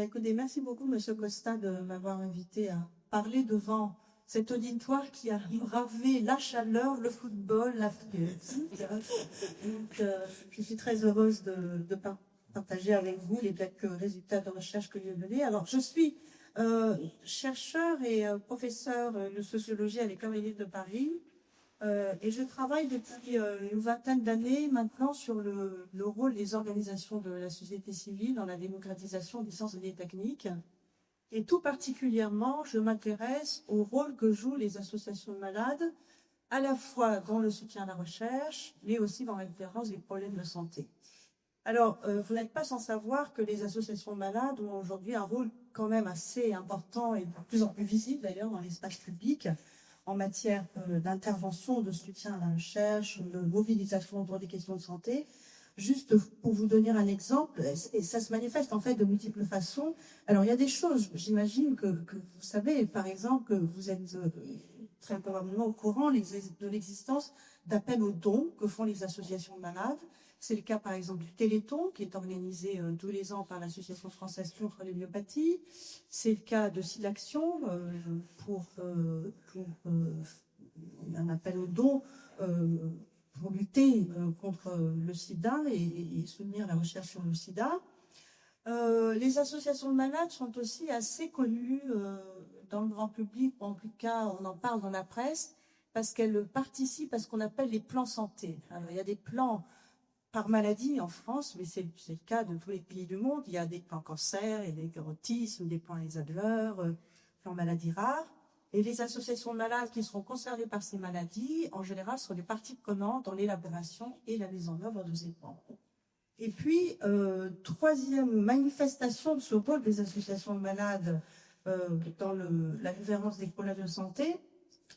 écoutez, merci beaucoup, Monsieur Costa, de m'avoir invité à parler devant cet auditoire qui a bravé la chaleur, le football, la fatigue. Donc, je suis très heureuse de partager avec vous les quelques résultats de recherche que j'ai menés. Alors, je suis chercheur et professeur de sociologie à l'École libre de Paris. Et je travaille depuis une vingtaine d'années maintenant sur le rôle des organisations de la société civile dans la démocratisation des sciences et des techniques. Et tout particulièrement, je m'intéresse au rôle que jouent les associations de malades, à la fois dans le soutien à la recherche, mais aussi dans la référence des problèmes de santé. Alors, vous n'êtes pas sans savoir que les associations de malades ont aujourd'hui un rôle quand même assez important et de plus en plus visible d'ailleurs dans l'espace public, en matière d'intervention, de soutien à la recherche, de mobilisation autour des questions de santé. Juste pour vous donner un exemple, et ça se manifeste en fait de multiples façons. Alors il y a des choses, j'imagine que vous savez, par exemple, que vous êtes très probablement au courant de l'existence d'appels aux dons que font les associations de malades. C'est le cas, par exemple, du Téléthon, qui est organisé tous les ans par l'Association française contre les myopathies. C'est le cas de SIDAction, pour un appel aux dons pour lutter contre le sida et soutenir la recherche sur le sida. Les associations de malades sont aussi assez connues dans le grand public, en tout cas, on en parle dans la presse, parce qu'elles participent à ce qu'on appelle les plans santé. Alors, il y a des plans par maladie en France, mais c'est le cas de tous les pays du monde. Il y a des plans cancer, il y a des plans autisme, des plans Alzheimer, plans maladies rares. Et les associations de malades qui seront concernées par ces maladies, en général, sont des parties prenantes dans l'élaboration et la mise en œuvre de ces plans. Et puis, troisième manifestation de ce rôle des associations de malades dans la gouvernance des problèmes de santé,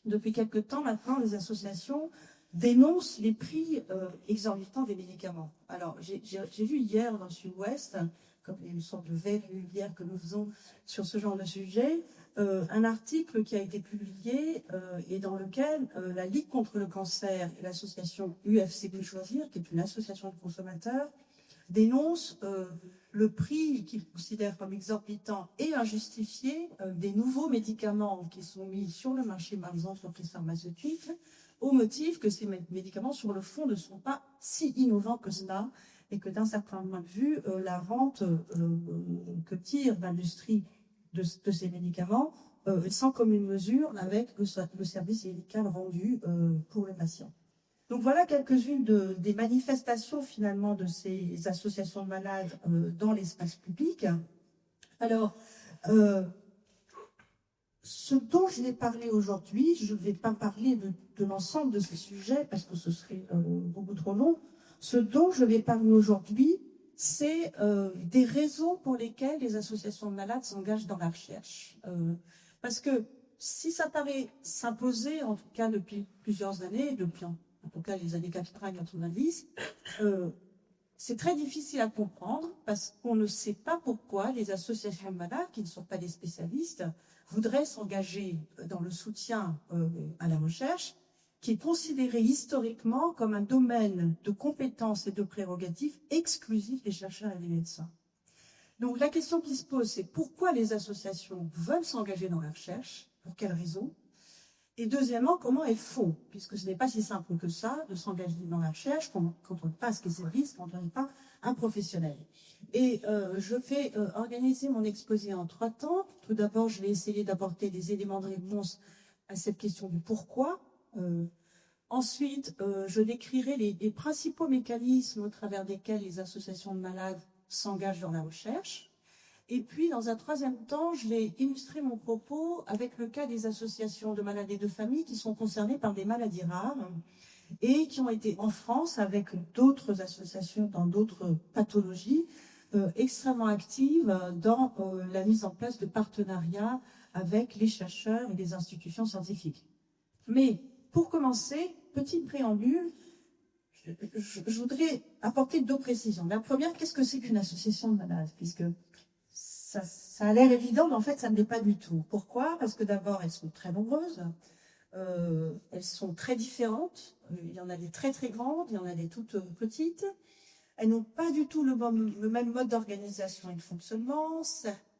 depuis quelque temps maintenant, les associations dénoncent les prix exorbitants des médicaments. Alors, j'ai vu hier dans le Sud-Ouest, comme une sorte de veille régulière que nous faisons sur ce genre de sujet, un article qui a été publié et dans lequel la Ligue contre le cancer et l'association UFC Plus Choisir, qui est une association de consommateurs, dénonce le prix qu'ils considèrent comme exorbitant et injustifié des nouveaux médicaments qui sont mis sur le marché par les entreprises pharmaceutiques, au motif que ces médicaments, sur le fond, ne sont pas si innovants que cela, et que d'un certain point de vue, la rente que tire l'industrie de ces médicaments sans commune mesure avec le service médical rendu pour le patient. Donc voilà quelques-unes des manifestations finalement de ces associations de malades dans l'espace public. Alors, ce dont je vais parler aujourd'hui, je ne vais pas parler de l'ensemble de ces sujets parce que ce serait beaucoup trop long. Ce dont je vais parler aujourd'hui, c'est des raisons pour lesquelles les associations de malades s'engagent dans la recherche. Parce que si ça paraît s'imposer, en tout cas depuis plusieurs années, depuis en tout cas les années 80-90, c'est très difficile à comprendre parce qu'on ne sait pas pourquoi les associations de malades, qui ne sont pas des spécialistes, voudraient s'engager dans le soutien à la recherche, qui est considéré historiquement comme un domaine de compétences et de prérogatives exclusifs des chercheurs et des médecins. Donc la question qui se pose, c'est pourquoi les associations veulent s'engager dans la recherche, pour quelles raisons? Et deuxièmement, comment elles font? Puisque ce n'est pas si simple que ça de s'engager dans la recherche quand on n'est pas spécialiste, quand on n'est pas un professionnel. Et je vais organiser mon exposé en 3 temps. Tout d'abord, je vais essayer d'apporter des éléments de réponse à cette question du pourquoi. Ensuite, je décrirai les principaux mécanismes au travers desquels les associations de malades s'engagent dans la recherche. Et puis, dans un 3e temps, je vais illustrer mon propos avec le cas des associations de malades et de familles qui sont concernées par des maladies rares et qui ont été en France, avec d'autres associations dans d'autres pathologies, extrêmement actives dans la mise en place de partenariats avec les chercheurs et les institutions scientifiques. Mais pour commencer, petit préambule, je voudrais apporter 2 précisions. La première, qu'est-ce que c'est qu'une association de malades? Puisque ça a l'air évident, mais en fait, ça ne l'est pas du tout. Pourquoi? Parce que d'abord, elles sont très nombreuses, elles sont très différentes. Il y en a des très très grandes, il y en a des toutes petites. Elles n'ont pas du tout le même mode d'organisation et de fonctionnement.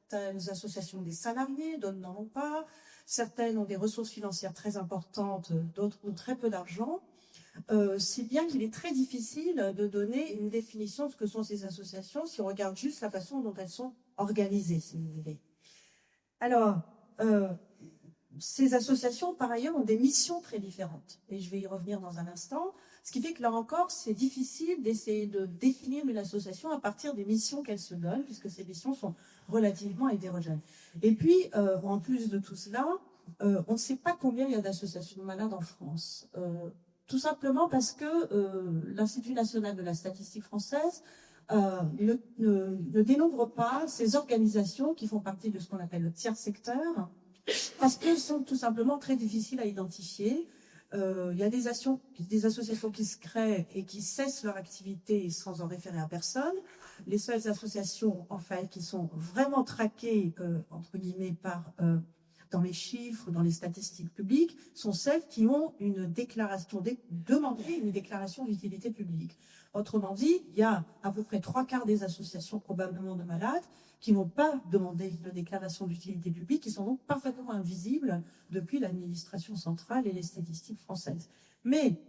certaines associations des salariés, d'autres n'en ont pas, certaines ont des ressources financières très importantes, d'autres ont très peu d'argent, si bien qu'il est très difficile de donner une définition de ce que sont ces associations si on regarde juste la façon dont elles sont organisées, si vous voulez. Alors, ces associations, par ailleurs, ont des missions très différentes, et je vais y revenir dans un instant, ce qui fait que là encore, c'est difficile d'essayer de définir une association à partir des missions qu'elle se donne, puisque ces missions sont relativement hétérogènes. Et puis, en plus de tout cela, on ne sait pas combien il y a d'associations de malades en France. Tout simplement parce que l'Institut national de la statistique française ne dénombre pas ces organisations qui font partie de ce qu'on appelle le tiers secteur, parce qu'elles sont tout simplement très difficiles à identifier. Il y a des associations qui se créent et qui cessent leur activité sans en référer à personne. Les seules associations, en fait, qui sont vraiment traquées, entre guillemets, dans les chiffres, dans les statistiques publiques, sont celles qui ont demandé une déclaration d'utilité publique. Autrement dit, il y a à peu près 3/4 des associations, probablement de malades, qui n'ont pas demandé de déclaration d'utilité publique, qui sont donc parfaitement invisibles depuis l'administration centrale et les statistiques françaises. Mais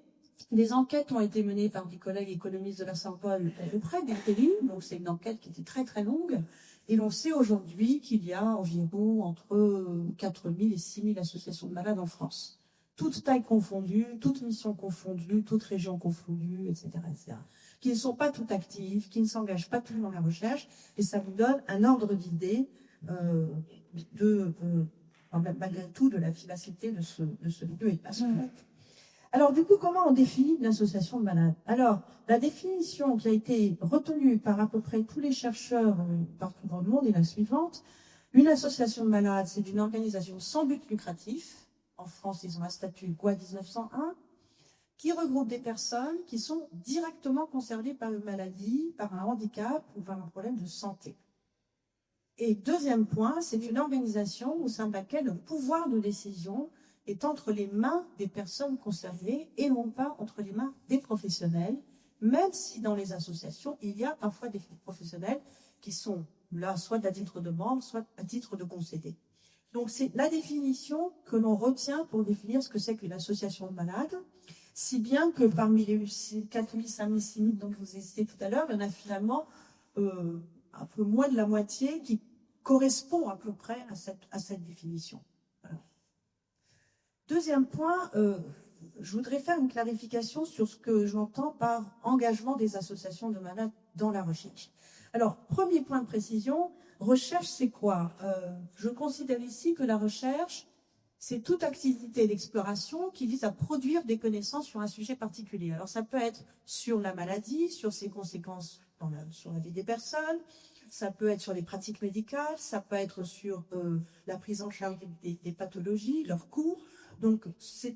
des enquêtes ont été menées par des collègues économistes de la Saint-Paul auprès des TELI, donc c'est une enquête qui était très très longue, et l'on sait aujourd'hui qu'il y a environ entre 4000 et 6000 associations de malades en France. Toutes tailles confondues, toutes missions confondues, toutes régions confondues, etc., etc. Qui ne sont pas toutes actives, qui ne s'engagent pas tous dans la recherche, et ça vous donne un ordre d'idée malgré tout, de la vivacité de ce lieu et de ce monde. Alors, du coup, comment on définit une association de malades? Alors, la définition qui a été retenue par à peu près tous les chercheurs partout dans le monde est la suivante. Une association de malades, c'est une organisation sans but lucratif. En France, ils ont un statut GOA 1901, qui regroupe des personnes qui sont directement concernées par une maladie, par un handicap ou par un problème de santé. Et deuxième point, c'est une organisation au sein de laquelle le pouvoir de décision est entre les mains des personnes concernées et non pas entre les mains des professionnels, même si dans les associations, il y a parfois des professionnels qui sont là soit à titre de membre, soit à titre de concédé. Donc c'est la définition que l'on retient pour définir ce que c'est qu'une association de malades, si bien que parmi les 4000, 5000, 6000 dont je vous ai cité tout à l'heure, il y en a finalement un peu moins de la moitié qui correspond à peu près à cette définition. Voilà. Deuxième point, je voudrais faire une clarification sur ce que j'entends par engagement des associations de malades dans la recherche. Alors, premier point de précision, recherche, c'est quoi? Je considère ici que la recherche, c'est toute activité d'exploration qui vise à produire des connaissances sur un sujet particulier. Alors, ça peut être sur la maladie, sur ses conséquences sur la vie des personnes, ça peut être sur les pratiques médicales, ça peut être sur la prise en charge des pathologies, leurs coûts. Donc, c'est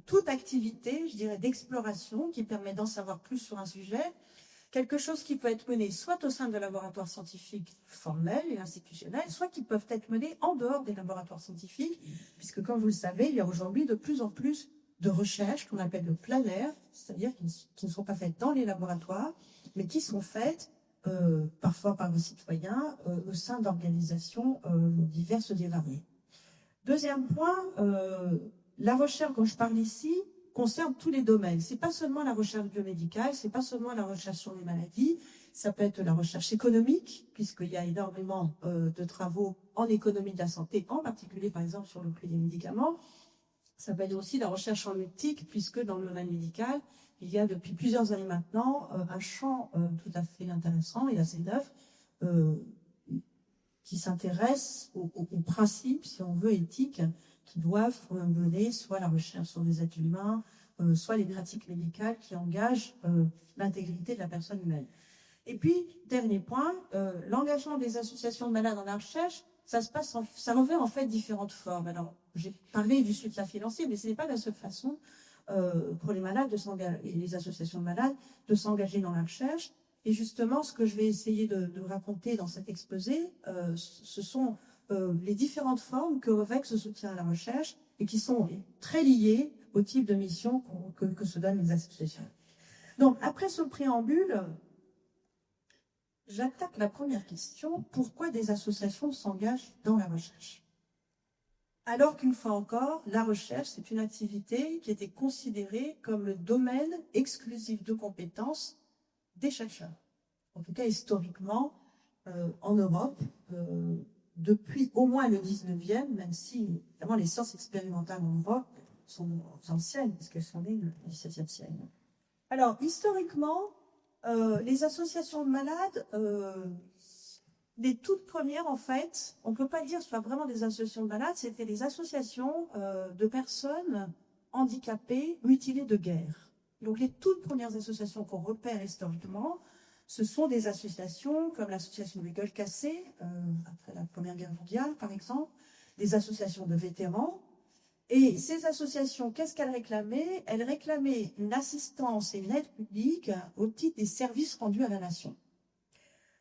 toute activité, je dirais, d'exploration qui permet d'en savoir plus sur un sujet, quelque chose qui peut être mené soit au sein de laboratoires scientifiques formels et institutionnels, soit qui peuvent être menés en dehors des laboratoires scientifiques, puisque, comme vous le savez, il y a aujourd'hui de plus en plus de recherches qu'on appelle de plein air, c'est-à-dire qui ne sont pas faites dans les laboratoires, mais qui sont faites parfois par des citoyens au sein d'organisations diverses et variées. Deuxième point, la recherche dont je parle ici concerne tous les domaines. C'est pas seulement la recherche biomédicale, c'est pas seulement la recherche sur les maladies, ça peut être la recherche économique, puisqu'il y a énormément de travaux en économie de la santé, en particulier par exemple sur le prix des médicaments. Ça peut être aussi la recherche en éthique, puisque dans le domaine médical, il y a depuis plusieurs années maintenant un champ tout à fait intéressant et assez neuf qui s'intéresse aux principes, si on veut, éthiques, qui doivent mener soit la recherche sur les êtres humains, soit les pratiques médicales qui engagent l'intégrité de la personne humaine. Et puis, dernier point, l'engagement des associations de malades dans la recherche, ça revêt en fait différentes formes. Alors, j'ai parlé du soutien financier, mais ce n'est pas la seule façon pour les malades et les associations de malades de s'engager dans la recherche. Et justement, ce que je vais essayer de raconter dans cet exposé, ce sont les différentes formes que revêt ce soutien à la recherche et qui sont très liées au type de mission que se donnent les associations. Donc, après ce préambule, J'attaque la première question. Pourquoi des associations s'engagent dans la recherche? Alors qu'une fois encore, la recherche, c'est une activité qui était considérée comme le domaine exclusif de compétences des chercheurs. En tout cas, historiquement, en Europe, depuis au moins le 19e, même si, évidemment, les sciences expérimentales en Europe sont anciennes, puisqu'elles sont nées le 17e siècle. Alors, historiquement, les associations de malades, les toutes premières, en fait, on ne peut pas dire que ce soit vraiment des associations de malades, c'était des associations de personnes handicapées, mutilées de guerre. Donc, les toutes premières associations qu'on repère historiquement, ce sont des associations comme l'association des gueules cassées, après la Première Guerre mondiale, par exemple, des associations de vétérans. Et ces associations, qu'est-ce qu'elles réclamaient? Elles réclamaient une assistance et une aide publique au titre des services rendus à la nation.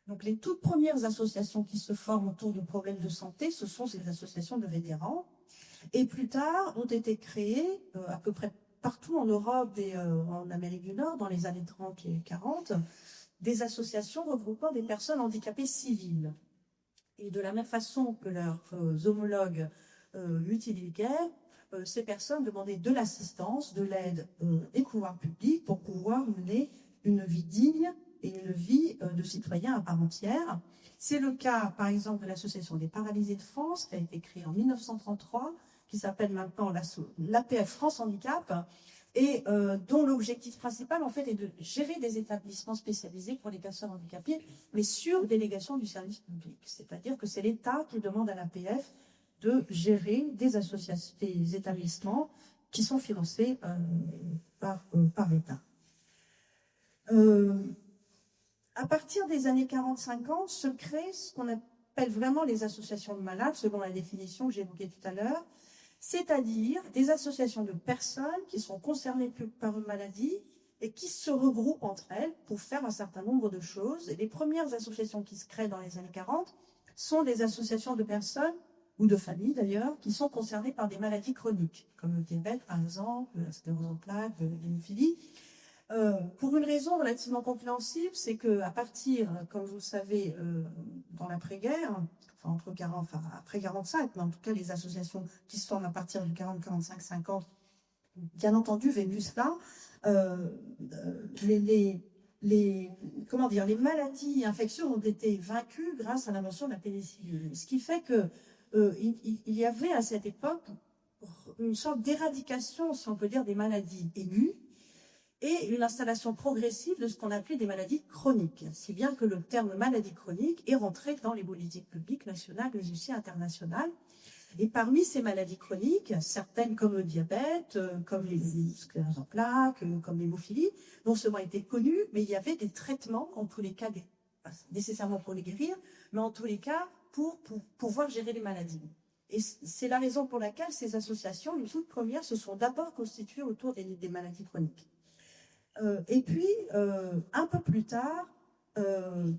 Donc, les toutes premières associations qui se forment autour de problèmes de santé, ce sont ces associations de vétérans. Et plus tard, ont été créées à peu près partout en Europe et en Amérique du Nord, dans les années 30 et 40, des associations regroupant des personnes handicapées civiles. Et de la même façon que leurs homologues mutilés de guerre, ces personnes demandaient de l'assistance, de l'aide des pouvoirs publics pour pouvoir mener une vie digne et une vie de citoyen à part entière. C'est le cas, par exemple, de l'Association des paralysés de France, qui a été créée en 1933, qui s'appelle maintenant l'APF France Handicap, et dont l'objectif principal, en fait, est de gérer des établissements spécialisés pour les personnes handicapées, mais sur délégation du service public. C'est-à-dire que c'est l'État qui demande à l'APF de gérer des associations, des établissements qui sont financés par l'État. À partir des années 40-50, se créent ce qu'on appelle vraiment les associations de malades, selon la définition que j'évoquais tout à l'heure, c'est-à-dire des associations de personnes qui sont concernées par une maladie et qui se regroupent entre elles pour faire un certain nombre de choses. Et les premières associations qui se créent dans les années 40 sont des associations de personnes, ou de familles d'ailleurs, qui sont concernées par des maladies chroniques, comme le diabète par exemple, la sclérose en plaques, l'hémophilie. Pour une raison relativement compréhensible, c'est qu'à partir, comme vous le savez, dans l'après-guerre, après 45, mais en tout cas les associations qui se forment à partir du 40, 45, 50, bien entendu, Vénus là, les maladies infectieuses ont été vaincues grâce à l'invention de la pénicilline. Ce qui fait que il y avait à cette époque une sorte d'éradication, si on peut dire, des maladies aiguës, et une installation progressive de ce qu'on appelait des maladies chroniques, si bien que le terme maladie chronique est rentré dans les politiques publiques nationales, mais aussi internationales. Et parmi ces maladies chroniques, certaines comme le diabète, comme les scléroses en plaques, comme l'hémophilie, non seulement étaient connues, mais il y avait des traitements, en tous les cas, pas nécessairement pour les guérir, mais en tous les cas pour pouvoir gérer les maladies. Et c'est la raison pour laquelle ces associations, les toutes premières, se sont d'abord constituées autour des maladies chroniques. Et puis, un peu plus tard,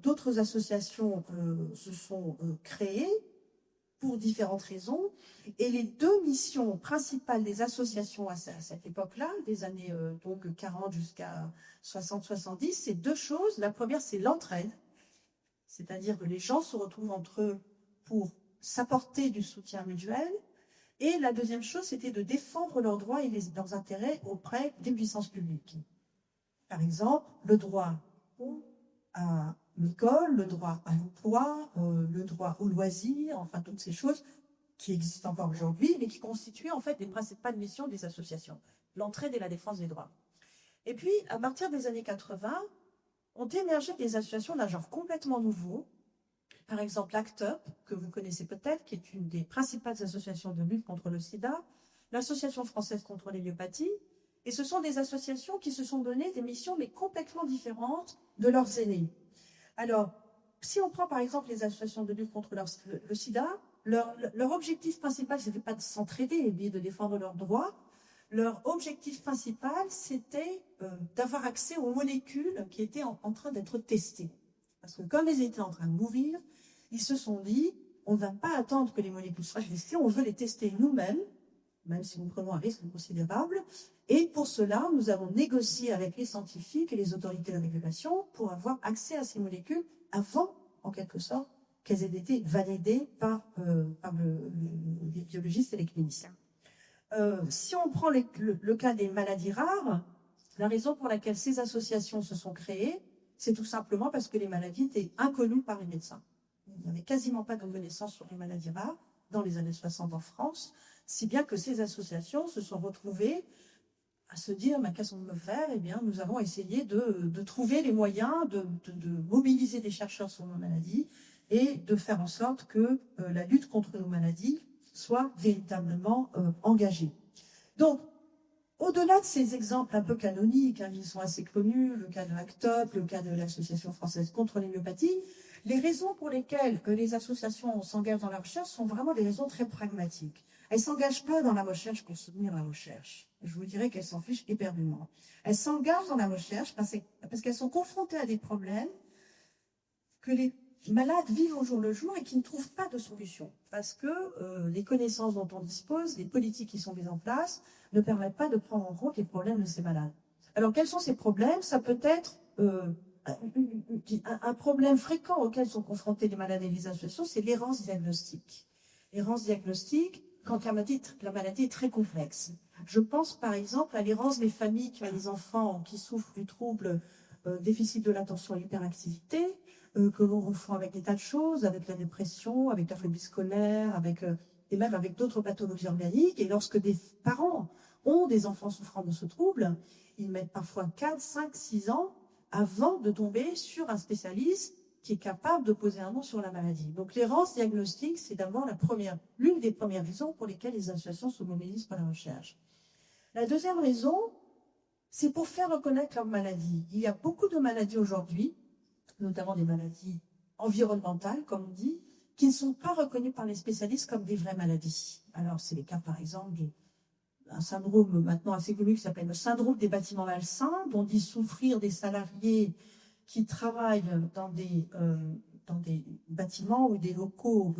d'autres associations se sont créées pour différentes raisons. Et les deux missions principales des associations à cette époque-là, des années donc 40 jusqu'à 60-70, c'est deux choses. La première, c'est l'entraide, c'est-à-dire que les gens se retrouvent entre eux pour s'apporter du soutien mutuel. Et la deuxième chose, c'était de défendre leurs droits et leurs intérêts auprès des puissances publiques. Par exemple, le droit à l'école, le droit à l'emploi, le droit au loisir, enfin toutes ces choses qui existent encore aujourd'hui, mais qui constituaient en fait les principales missions des associations, l'entraide et la défense des droits. Et puis, à partir des années 80, ont émergé des associations d'un genre complètement nouveau. Par exemple, l'ACT UP, que vous connaissez peut-être, qui est une des principales associations de lutte contre le sida, l'Association française contre les myopathies. Et ce sont des associations qui se sont données des missions, mais complètement différentes de leurs aînés. Alors, si on prend par exemple les associations de lutte contre le sida, leur objectif principal, ce n'était pas de s'entraider et de défendre leurs droits. Leur objectif principal, c'était d'avoir accès aux molécules qui étaient en train d'être testées. Parce que comme ils étaient en train de mourir, ils se sont dit, on ne va pas attendre que les molécules soient testées, on veut les tester nous-mêmes. même si nous prenons un risque considérable. Et pour cela, nous avons négocié avec les scientifiques et les autorités de régulation pour avoir accès à ces molécules avant, en quelque sorte, qu'elles aient été validées par les biologistes et les cliniciens. Si on prend le cas des maladies rares, la raison pour laquelle ces associations se sont créées, c'est tout simplement parce que les maladies étaient inconnues par les médecins. Il n'y avait quasiment pas de connaissances sur les maladies rares dans les années 60 en France, si bien que ces associations se sont retrouvées à se dire, qu'est-ce qu'on peut faire? Eh bien, nous avons essayé de trouver les moyens de mobiliser des chercheurs sur nos maladies et de faire en sorte que la lutte contre nos maladies soit véritablement engagée. Donc, au-delà de ces exemples un peu canoniques, qui sont assez connus, le cas de ACTUP, le cas de l'Association française contre l'homéopathie, les raisons pour lesquelles les associations s'engagent dans la recherche sont vraiment des raisons très pragmatiques. Elles ne s'engagent pas dans la recherche pour soutenir la recherche. Je vous dirais qu'elles s'en fichent éperdument. Elles s'engagent dans la recherche parce qu'elles sont confrontées à des problèmes que les malades vivent au jour le jour et qui ne trouvent pas de solution. Parce que les connaissances dont on dispose, les politiques qui sont mises en place, ne permettent pas de prendre en compte les problèmes de ces malades. Alors, quels sont ces problèmes? Ça peut être un problème fréquent auquel sont confrontés les malades et les associations, c'est l'errance diagnostique. L'errance diagnostique, quand la maladie est très complexe. Je pense par exemple à l'errance des familles qui ont des enfants qui souffrent du trouble déficit de l'attention et l'hyperactivité, que l'on confond avec des tas de choses, avec la dépression, avec la phobie scolaire, et même avec d'autres pathologies organiques. Et lorsque des parents ont des enfants souffrant de ce trouble, ils mettent parfois 4, 5, 6 ans avant de tomber sur un spécialiste qui est capable de poser un nom sur la maladie. Donc l'errance diagnostique, c'est d'abord l'une des premières raisons pour lesquelles les associations se mobilisent pour la recherche. La deuxième raison, c'est pour faire reconnaître leur maladie. Il y a beaucoup de maladies aujourd'hui, notamment des maladies environnementales, comme on dit, qui ne sont pas reconnues par les spécialistes comme des vraies maladies. Alors, c'est les cas, par exemple, d'un syndrome maintenant assez connu qui s'appelle le syndrome des bâtiments malsains, dont dit souffrir des salariés qui travaillent dans des bâtiments ou des locaux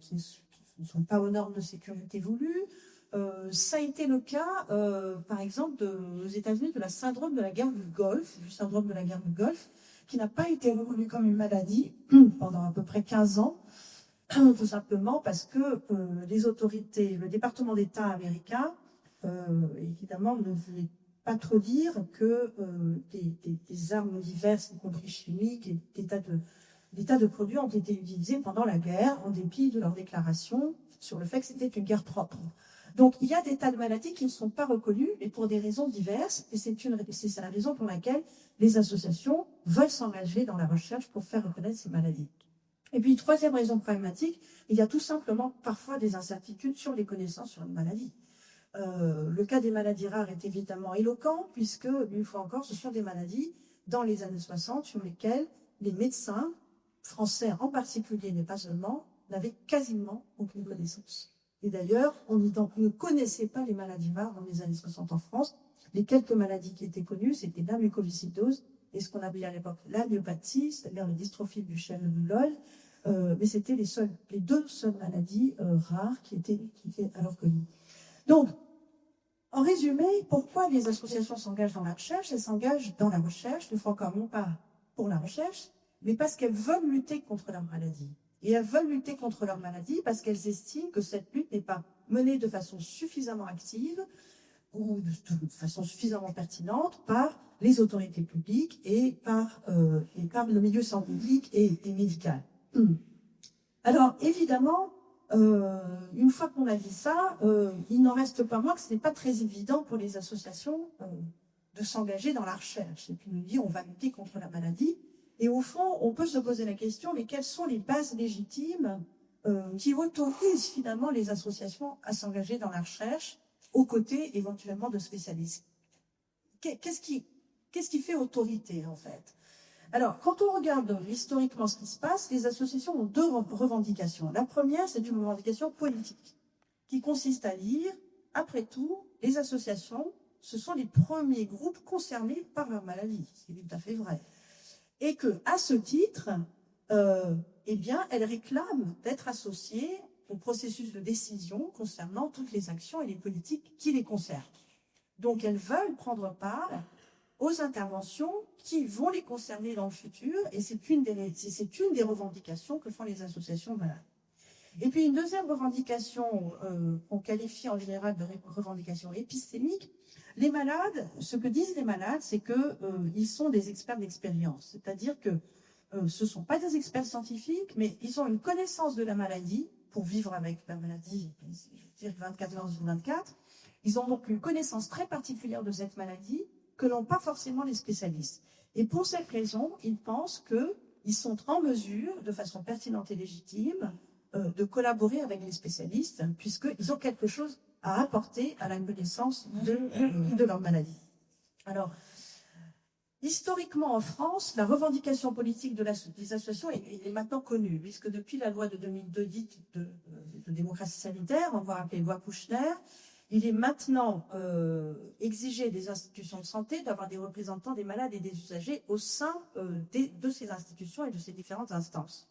qui ne sont pas aux normes de sécurité voulues. Ça a été le cas, par exemple, aux États-Unis, du syndrome de la guerre du Golfe, qui n'a pas été reconnu comme une maladie pendant à peu près 15 ans, tout simplement parce que les autorités, le département d'État américain, évidemment, ne voulait pas trop dire que des armes diverses, y compris chimiques, et des tas de produits ont été utilisés pendant la guerre, en dépit de leurs déclarations sur le fait que c'était une guerre propre. Donc, il y a des tas de maladies qui ne sont pas reconnues, et pour des raisons diverses, et c'est la raison pour laquelle les associations veulent s'engager dans la recherche pour faire reconnaître ces maladies. Et puis, troisième raison pragmatique, il y a tout simplement parfois des incertitudes sur les connaissances sur les maladies. Le cas des maladies rares est évidemment éloquent, puisque, une fois encore, ce sont des maladies, dans les années 60, sur lesquelles les médecins, français en particulier, mais pas seulement, n'avaient quasiment aucune connaissance. Et d'ailleurs, on ne connaissait pas les maladies rares dans les années 60 en France. Les quelques maladies qui étaient connues, c'était la mucoviscidose et ce qu'on appelait à l'époque la myopathie, c'est-à-dire la dystrophie du chêne de Loll. Mais c'était les deux seules maladies rares qui étaient alors connues. Donc, en résumé, pourquoi les associations s'engagent dans la recherche? Elles s'engagent dans la recherche, une fois encore, non pas pour la recherche, mais parce qu'elles veulent lutter contre la maladie. Et elles veulent lutter contre leur maladie parce qu'elles estiment que cette lutte n'est pas menée de façon suffisamment active ou de façon suffisamment pertinente par les autorités publiques et par le milieu scientifique et médical. Alors, évidemment, une fois qu'on a dit ça, il n'en reste pas moins que ce n'est pas très évident pour les associations de s'engager dans la recherche. Et puis nous dit on va lutter contre la maladie. Et au fond, on peut se poser la question, mais quelles sont les bases légitimes qui autorisent finalement les associations à s'engager dans la recherche aux côtés éventuellement de spécialistes? Qu'est-ce qui fait autorité en fait? Alors, quand on regarde historiquement ce qui se passe, les associations ont deux revendications. La première, c'est une revendication politique qui consiste à dire, après tout, les associations, ce sont les premiers groupes concernés par leur maladie. C'est tout à fait vrai. Et qu'à ce titre, eh bien, elles réclament d'être associées au processus de décision concernant toutes les actions et les politiques qui les concernent. Donc, elles veulent prendre part aux interventions qui vont les concerner dans le futur, et c'est une des revendications que font les associations malades. Et puis, une deuxième revendication qu'on qualifie en général de revendication épistémique, les malades, ce que disent les malades, c'est qu'ils sont des experts d'expérience, c'est-à-dire que ce ne sont pas des experts scientifiques, mais ils ont une connaissance de la maladie, pour vivre avec la maladie, je veux dire 24 heures sur 24. Ils ont donc une connaissance très particulière de cette maladie que n'ont pas forcément les spécialistes. Et pour cette raison, ils pensent qu'ils sont en mesure, de façon pertinente et légitime, de collaborer avec les spécialistes, puisqu'ils ont quelque chose à apporter à la connaissance de leur maladie. Alors, historiquement, en France, la revendication politique des associations est maintenant connue, puisque depuis la loi de 2002 dite de démocratie sanitaire, on va appeler loi Kouchner, il est maintenant exigé des institutions de santé d'avoir des représentants des malades et des usagers au sein de ces institutions et de ces différentes instances.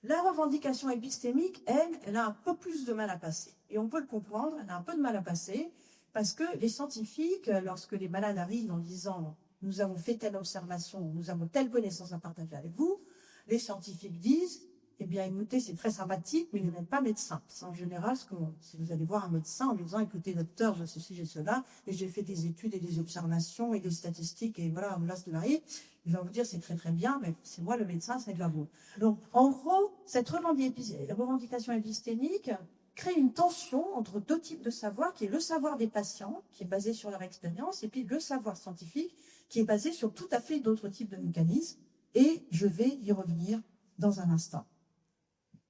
La revendication épistémique, elle a un peu plus de mal à passer. Et on peut le comprendre, elle a un peu de mal à passer, parce que les scientifiques, lorsque les malades arrivent en disant « nous avons fait telle observation, nous avons telle connaissance à partager avec vous », les scientifiques disent « eh bien, écoutez, c'est très sympathique, mais vous n'êtes pas médecin ». C'est en général si vous allez voir un médecin en lui disant « écoutez, docteur, j'ai ceci, j'ai cela, et j'ai fait des études et des observations et des statistiques, et voilà, là, ce qui m'arrive », il va vous dire c'est très très bien, mais c'est moi le médecin, c'est de la vous. Donc, en gros, cette revendication épistémique crée une tension entre deux types de savoir, qui est le savoir des patients, qui est basé sur leur expérience, et puis le savoir scientifique, qui est basé sur tout à fait d'autres types de mécanismes. Et je vais y revenir dans un instant.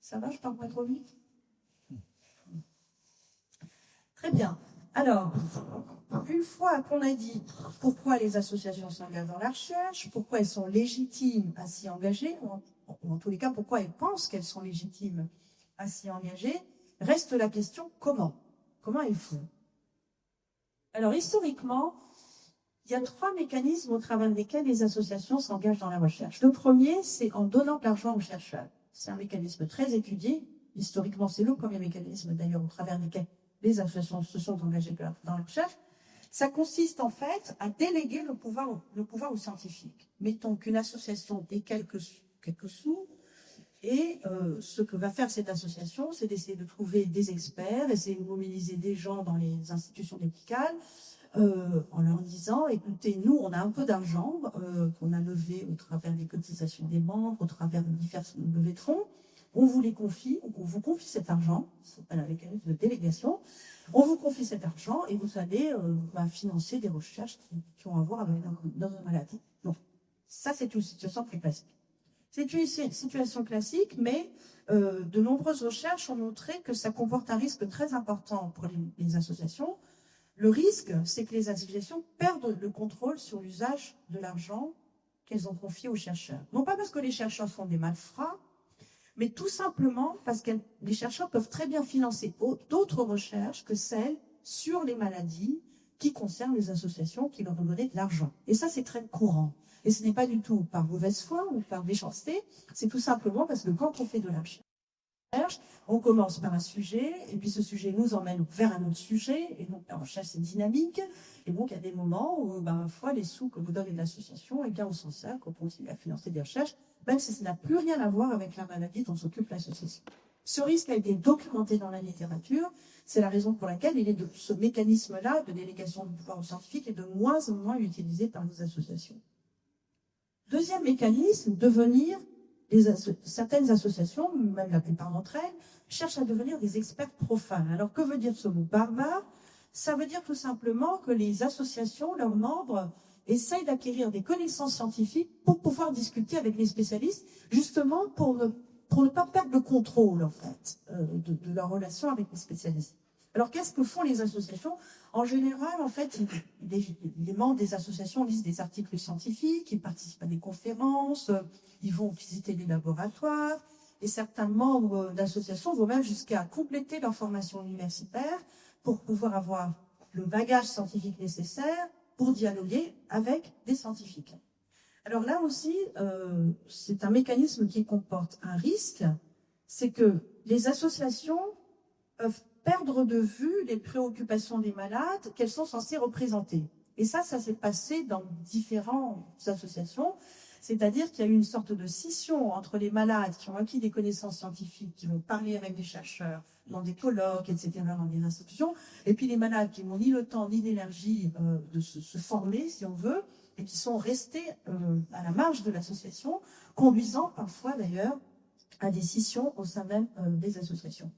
Ça va, je parle pas trop vite? Très bien. Alors, une fois qu'on a dit pourquoi les associations s'engagent dans la recherche, pourquoi elles sont légitimes à s'y engager, ou en tous les cas, pourquoi elles pensent qu'elles sont légitimes à s'y engager, reste la question comment? Comment elles font? Alors, historiquement, il y a 3 mécanismes au travers desquels les associations s'engagent dans la recherche. Le premier, c'est en donnant de l'argent aux chercheurs. C'est un mécanisme très étudié. Historiquement, c'est le premier mécanisme, d'ailleurs, au travers desquels les associations se sont engagées dans la recherche. Ça consiste en fait à déléguer le pouvoir aux scientifiques. Mettons qu'une association ait quelques sous, et ce que va faire cette association, c'est d'essayer de trouver des experts, essayer de mobiliser des gens dans les institutions médicales, en leur disant, écoutez, nous, on a un peu d'argent qu'on a levé au travers des cotisations des membres, au travers de diverses levées de fonds. On vous les confie, on vous confie cet argent, c'est un mécanisme de délégation, on vous confie cet argent et vous allez financer des recherches qui ont à voir avec notre maladie. Donc, ça, c'est une situation très classique. C'est une situation classique, mais de nombreuses recherches ont montré que ça comporte un risque très important pour les associations. Le risque, c'est que les associations perdent le contrôle sur l'usage de l'argent qu'elles ont confié aux chercheurs. Non pas parce que les chercheurs sont des malfrats, mais tout simplement parce que les chercheurs peuvent très bien financer d'autres recherches que celles sur les maladies qui concernent les associations qui leur ont donné de l'argent. Et ça, c'est très courant. Et ce n'est pas du tout par mauvaise foi ou par méchanceté, c'est tout simplement parce que quand on fait de la recherche, on commence par un sujet, et puis ce sujet nous emmène vers un autre sujet, et donc la recherche, c'est dynamique, et donc il y a des moments où, parfois, les sous que vous donnez de l'association, eh bien, on s'en sert quand on continue à financer des recherches, même si ça n'a plus rien à voir avec la maladie dont s'occupe l'association. Ce risque a été documenté dans la littérature, c'est la raison pour laquelle ce mécanisme-là de délégation du pouvoir aux scientifiques est de moins en moins utilisé par les associations. Deuxième mécanisme, certaines associations, même la plupart d'entre elles, cherchent à devenir des experts profanes. Alors, que veut dire ce mot barbare? Ça veut dire tout simplement que les associations, leurs membres, essayent d'acquérir des connaissances scientifiques pour pouvoir discuter avec les spécialistes, justement pour ne pas perdre le contrôle, en fait, de leur relation avec les spécialistes. Alors, qu'est-ce que font les associations? En général, en fait, les membres des associations lisent des articles scientifiques, ils participent à des conférences, ils vont visiter les laboratoires, et certains membres d'associations vont même jusqu'à compléter leur formation universitaire pour pouvoir avoir le bagage scientifique nécessaire pour dialoguer avec des scientifiques. Alors là aussi, c'est un mécanisme qui comporte un risque, c'est que les associations peuvent perdre de vue les préoccupations des malades qu'elles sont censées représenter. Et ça s'est passé dans différentes associations, c'est-à-dire qu'il y a eu une sorte de scission entre les malades qui ont acquis des connaissances scientifiques, qui vont parler avec des chercheurs, dans des colloques, etc., dans des institutions, et puis les malades qui n'ont ni le temps ni l'énergie de se former, si on veut, et qui sont restés à la marge de l'association, conduisant parfois d'ailleurs à des scissions au sein même des associations.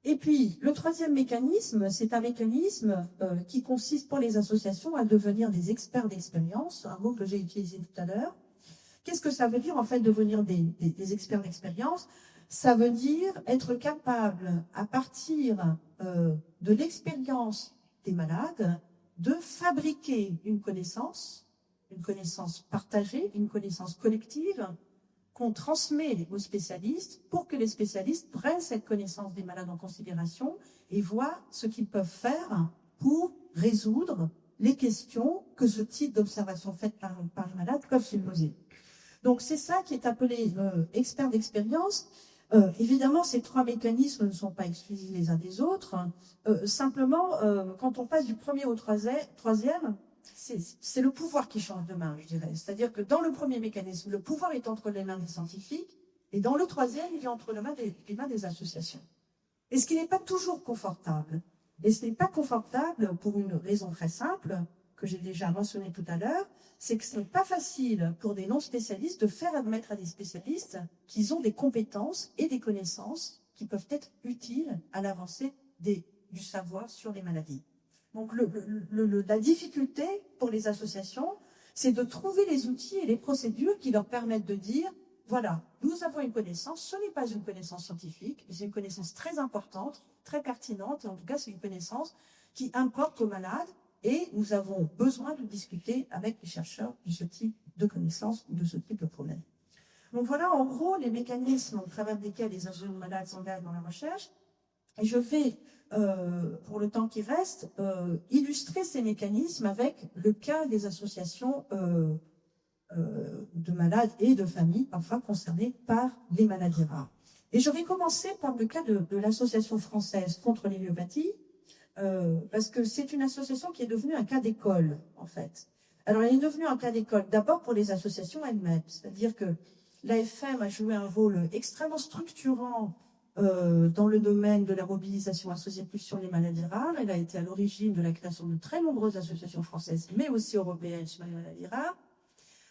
Et puis, le troisième mécanisme, c'est un mécanisme qui consiste pour les associations à devenir des experts d'expérience, un mot que j'ai utilisé tout à l'heure. Qu'est-ce que ça veut dire, en fait, devenir des experts d'expérience? Ça veut dire être capable, à partir de l'expérience des malades, de fabriquer une connaissance partagée, une connaissance collective, qu'on transmet aux spécialistes pour que les spécialistes prennent cette connaissance des malades en considération et voient ce qu'ils peuvent faire pour résoudre les questions que ce type d'observation faite par les malades peuvent se poser. Donc c'est ça qui est appelé expert d'expérience. Évidemment, ces trois mécanismes ne sont pas exclusifs les uns des autres. Simplement, quand on passe du premier au troisième, c'est le pouvoir qui change de main, je dirais. C'est-à-dire que dans le premier mécanisme, le pouvoir est entre les mains des scientifiques, et dans le troisième, il est entre les mains des associations. Et ce qui n'est pas toujours confortable. Et ce n'est pas confortable pour une raison très simple, que j'ai déjà mentionnée tout à l'heure, c'est que ce n'est pas facile pour des non-spécialistes de faire admettre à des spécialistes qu'ils ont des compétences et des connaissances qui peuvent être utiles à l'avancée du savoir sur les maladies. Donc la difficulté pour les associations, c'est de trouver les outils et les procédures qui leur permettent de dire, voilà, nous avons une connaissance, ce n'est pas une connaissance scientifique, mais c'est une connaissance très importante, très pertinente, et en tout cas c'est une connaissance qui importe aux malades, et nous avons besoin de discuter avec les chercheurs de ce type de connaissances ou de ce type de problème. Donc voilà en gros les mécanismes au travers desquels les associations malades s'engagent dans la recherche. Et je vais, pour le temps qui reste, illustrer ces mécanismes avec le cas des associations de malades et de familles, parfois concernées par les maladies rares. Et je vais commencer par le cas de l'Association française contre les myopathies, parce que c'est une association qui est devenue un cas d'école, en fait. Alors, elle est devenue un cas d'école d'abord pour les associations elles-mêmes, c'est-à-dire que l'AFM a joué un rôle extrêmement structurant dans le domaine de la mobilisation associative sur les maladies rares. Elle a été à l'origine de la création de très nombreuses associations françaises, mais aussi européennes sur les maladies rares.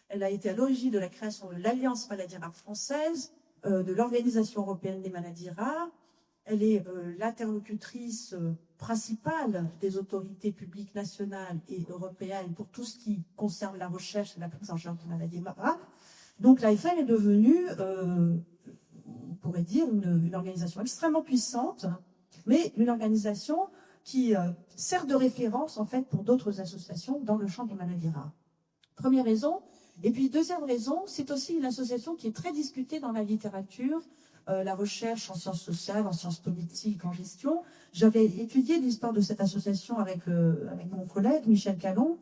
Elle a été à l'origine de la création de l'Alliance maladies rares française, de l'Organisation européenne des maladies rares. Elle est l'interlocutrice principale des autorités publiques nationales et européennes pour tout ce qui concerne la recherche et la prise en charge des maladies rares. Donc l'AFM est devenue, on pourrait dire, une organisation extrêmement puissante, mais une organisation qui sert de référence en fait pour d'autres associations dans le champ des maladies rares. Première raison. Et puis deuxième raison, c'est aussi une association qui est très discutée dans la littérature, la recherche en sciences sociales, en sciences politiques, en gestion. J'avais étudié l'histoire de cette association avec mon collègue Michel Callon,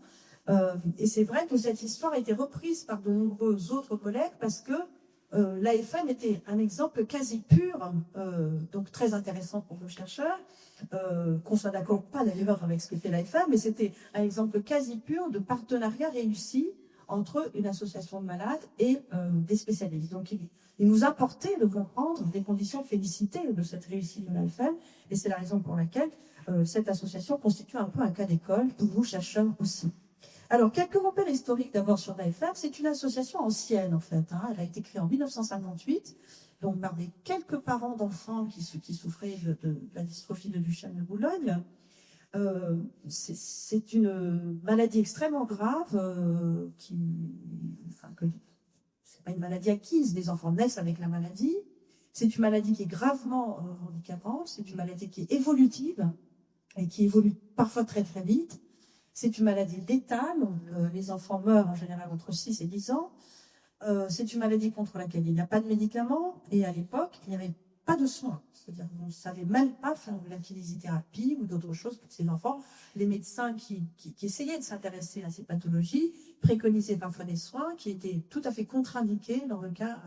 et c'est vrai que cette histoire a été reprise par de nombreux autres collègues parce que l'AFM était un exemple quasi pur, donc très intéressant pour nos chercheurs, qu'on soit d'accord ou pas d'ailleurs avec ce que fait l'AFM, mais c'était un exemple quasi pur de partenariat réussi entre une association de malades et des spécialistes. Donc il nous apportait de comprendre des conditions félicitées de cette réussite de l'AFM, et c'est la raison pour laquelle cette association constitue un peu un cas d'école pour vous chercheurs aussi. Alors, quelques repères historiques d'abord sur l'AFM. C'est une association ancienne, en fait. Elle a été créée en 1958, donc par des quelques parents d'enfants qui souffraient de la dystrophie de Duchenne de Boulogne. C'est une maladie extrêmement grave, c'est pas une maladie acquise. Les enfants naissent avec la maladie. C'est une maladie qui est gravement handicapante. C'est une maladie qui est évolutive et qui évolue parfois très très vite. C'est une maladie létale, les enfants meurent en général entre 6 et 10 ans. C'est une maladie contre laquelle il n'y a pas de médicaments, et à l'époque, il n'y avait pas de soins. C'est-à-dire qu'on ne savait même pas faire de la kinésithérapie ou d'autres choses pour ces enfants. Les médecins qui essayaient de s'intéresser à ces pathologies préconisaient parfois des soins qui étaient tout à fait contre-indiqués dans le cas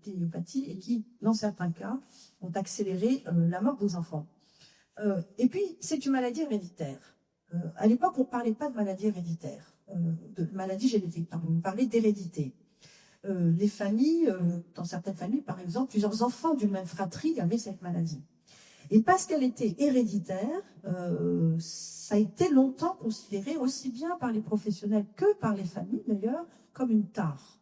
d'hémiopathie et qui, dans certains cas, ont accéléré la mort des enfants. Et puis, c'est une maladie héréditaire. À l'époque, on ne parlait pas de maladie héréditaire, de maladie génétique, pardon, on parlait d'hérédité. Les familles, dans certaines familles, par exemple, plusieurs enfants d'une même fratrie avaient cette maladie. Et parce qu'elle était héréditaire, ça a été longtemps considéré, aussi bien par les professionnels que par les familles d'ailleurs, comme une tare.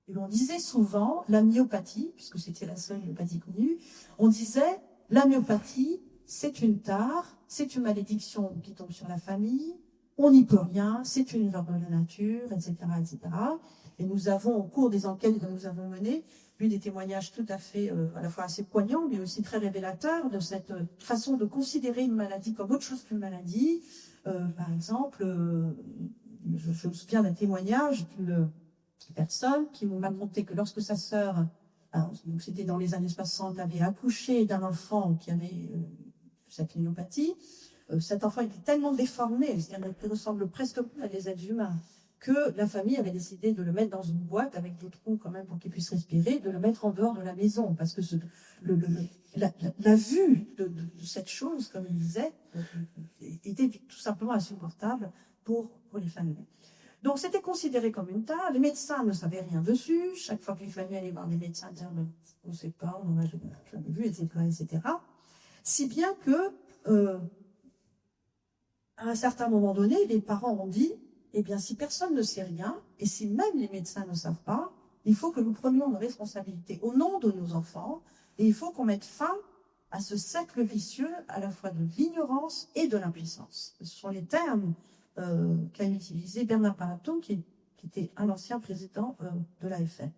Et on disait souvent la myopathie, puisque c'était la seule myopathie connue, on disait la myopathie, c'est une tare, c'est une malédiction qui tombe sur la famille, on n'y peut rien, c'est une erreur de la nature, etc., etc. Et nous avons, au cours des enquêtes que nous avons menées, vu des témoignages tout à fait, à la fois assez poignants, mais aussi très révélateurs de cette façon de considérer une maladie comme autre chose qu'une maladie. Par exemple, je me souviens d'un témoignage d'une personne qui m'a conté que lorsque sa sœur, c'était dans les années 60, avait accouché d'un enfant qui avait cette myopathie, cet enfant était tellement déformé, c'est-à-dire qu'il ressemble presque plus à des êtres humains, que la famille avait décidé de le mettre dans une boîte avec des trous quand même pour qu'il puisse respirer, de le mettre en dehors de la maison, parce que la vue de cette chose, comme il disait, était tout simplement insupportable pour les familles. Donc c'était considéré comme une tare, les médecins ne savaient rien dessus, chaque fois que les familles allaient voir des médecins, disaient « on ne sait pas, on n'a jamais vu, etc. etc. » Si bien que, à un certain moment donné, les parents ont dit eh bien, si personne ne sait rien, et si même les médecins ne savent pas, il faut que nous prenions nos responsabilités au nom de nos enfants, et il faut qu'on mette fin à ce cercle vicieux, à la fois de l'ignorance et de l'impuissance. Ce sont les termes qu'a utilisé Bernard Paraton, qui était un ancien président de l'AFN.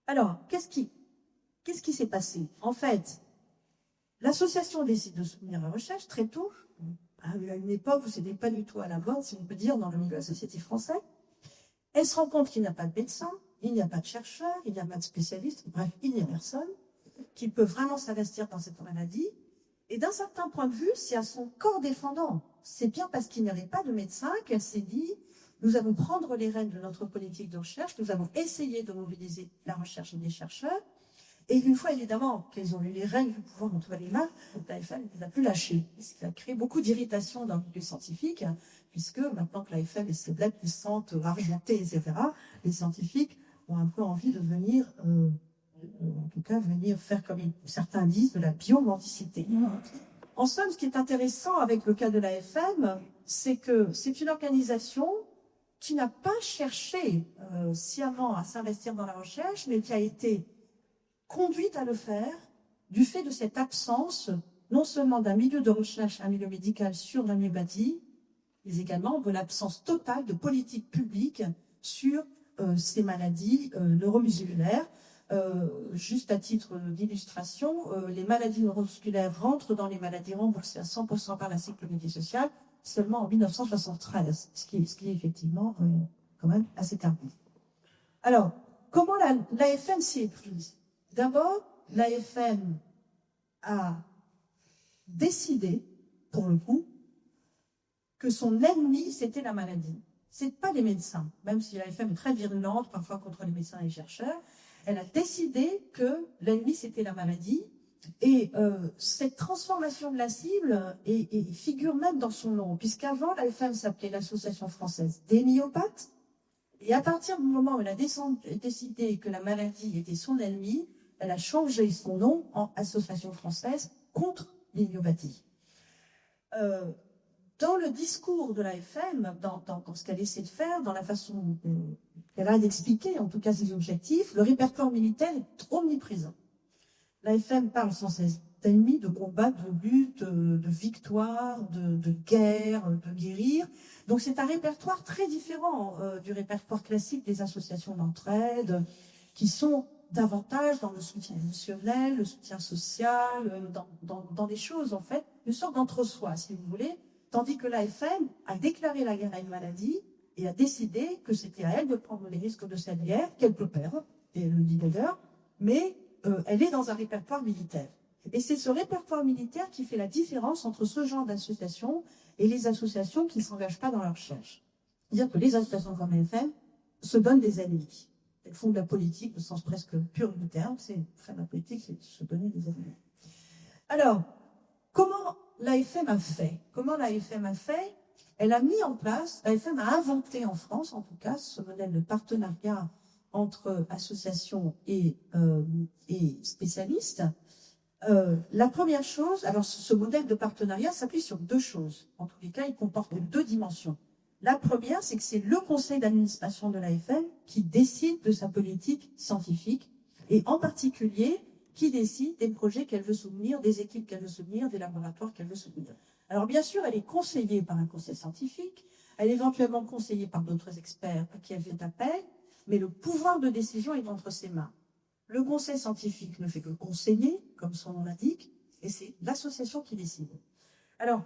Alors, qu'est-ce qui s'est passé? En fait, l'association décide de soutenir la recherche très tôt, à une époque où ce n'était pas du tout à la mode, si on peut dire, dans le milieu associatif français. Elle se rend compte qu'il n'y a pas de médecin, il n'y a pas de chercheur, il n'y a pas de spécialiste, bref, il n'y a personne qui peut vraiment s'investir dans cette maladie. Et d'un certain point de vue, c'est à son corps défendant. C'est bien parce qu'il n'y avait pas de médecin qu'elle s'est dit « nous allons prendre les rênes de notre politique de recherche, nous allons essayer de mobiliser la recherche des chercheurs ». Et une fois, évidemment, qu'elles ont eu les règles du pouvoir entre les mains, l'AFM n'a plus lâché. Ce qui a créé beaucoup d'irritation dans le milieu scientifique, puisque maintenant que l'AFM est ciblée, puissante, argentée, etc., les scientifiques ont un peu envie de venir, en tout cas, venir faire, comme certains disent, de la biomendicité. En somme, ce qui est intéressant avec le cas de l'AFM, c'est que c'est une organisation qui n'a pas cherché sciemment à s'investir dans la recherche, mais qui a été conduite à le faire du fait de cette absence, non seulement d'un milieu de recherche, un milieu médical sur la myopathie, mais également de l'absence totale de politique publique sur ces maladies neuromusculaires. Juste à titre d'illustration, les maladies neuromusculaires rentrent dans les maladies remboursées à 100% par la sécurité sociale seulement en 1973, ce qui est effectivement quand même assez tardif. Alors, comment l'AFM s'y est prise? D'abord, l'AFM a décidé, pour le coup, que son ennemi, c'était la maladie. Ce n'est pas les médecins, même si l'AFM est très virulente, parfois contre les médecins et les chercheurs. Elle a décidé que l'ennemi, c'était la maladie. Et cette transformation de la cible figure même dans son nom, puisqu'avant, l'AFM s'appelait l'Association française des myopathes. Et à partir du moment où elle a décidé que la maladie était son ennemi, elle a changé son nom en Association française contre les myopathies. Dans le discours de l'AFM, dans ce qu'elle essaie de faire, dans la façon qu'elle a d'expliquer, en tout cas ses objectifs, le répertoire militaire est omniprésent. L'AFM parle sans cesse d'ennemis, de combats, de luttes, de victoires, de guerres, de guérir. Donc c'est un répertoire très différent du répertoire classique des associations d'entraide, qui sont davantage dans le soutien émotionnel, le soutien social, dans des choses, en fait, une sorte d'entre-soi, si vous voulez, tandis que l'AFM a déclaré la guerre à une maladie et a décidé que c'était à elle de prendre les risques de cette guerre, qu'elle peut perdre, et elle le dit d'ailleurs, mais elle est dans un répertoire militaire. Et c'est ce répertoire militaire qui fait la différence entre ce genre d'associations et les associations qui ne s'engagent pas dans la recherche. C'est-à-dire que les associations comme l'AFM se donnent des ennemis. Elles font de la politique au sens presque pur du terme. C'est faire de la politique, c'est se donner des ennemis. Alors, comment l'AFM a fait? Comment l'AFM a fait? Elle a mis en place, l'AFM a inventé en France, en tout cas, ce modèle de partenariat entre associations et spécialistes. La première chose, alors ce modèle de partenariat s'appuie sur deux choses. En tous les cas, il comporte deux dimensions. La première, c'est que c'est le conseil d'administration de l'AFM qui décide de sa politique scientifique et en particulier qui décide des projets qu'elle veut soutenir, des équipes qu'elle veut soutenir, des laboratoires qu'elle veut soutenir. Alors bien sûr, elle est conseillée par un conseil scientifique, elle est éventuellement conseillée par d'autres experts à qui elle fait appel, mais le pouvoir de décision est entre ses mains. Le conseil scientifique ne fait que conseiller, comme son nom l'indique, et c'est l'association qui décide. Alors,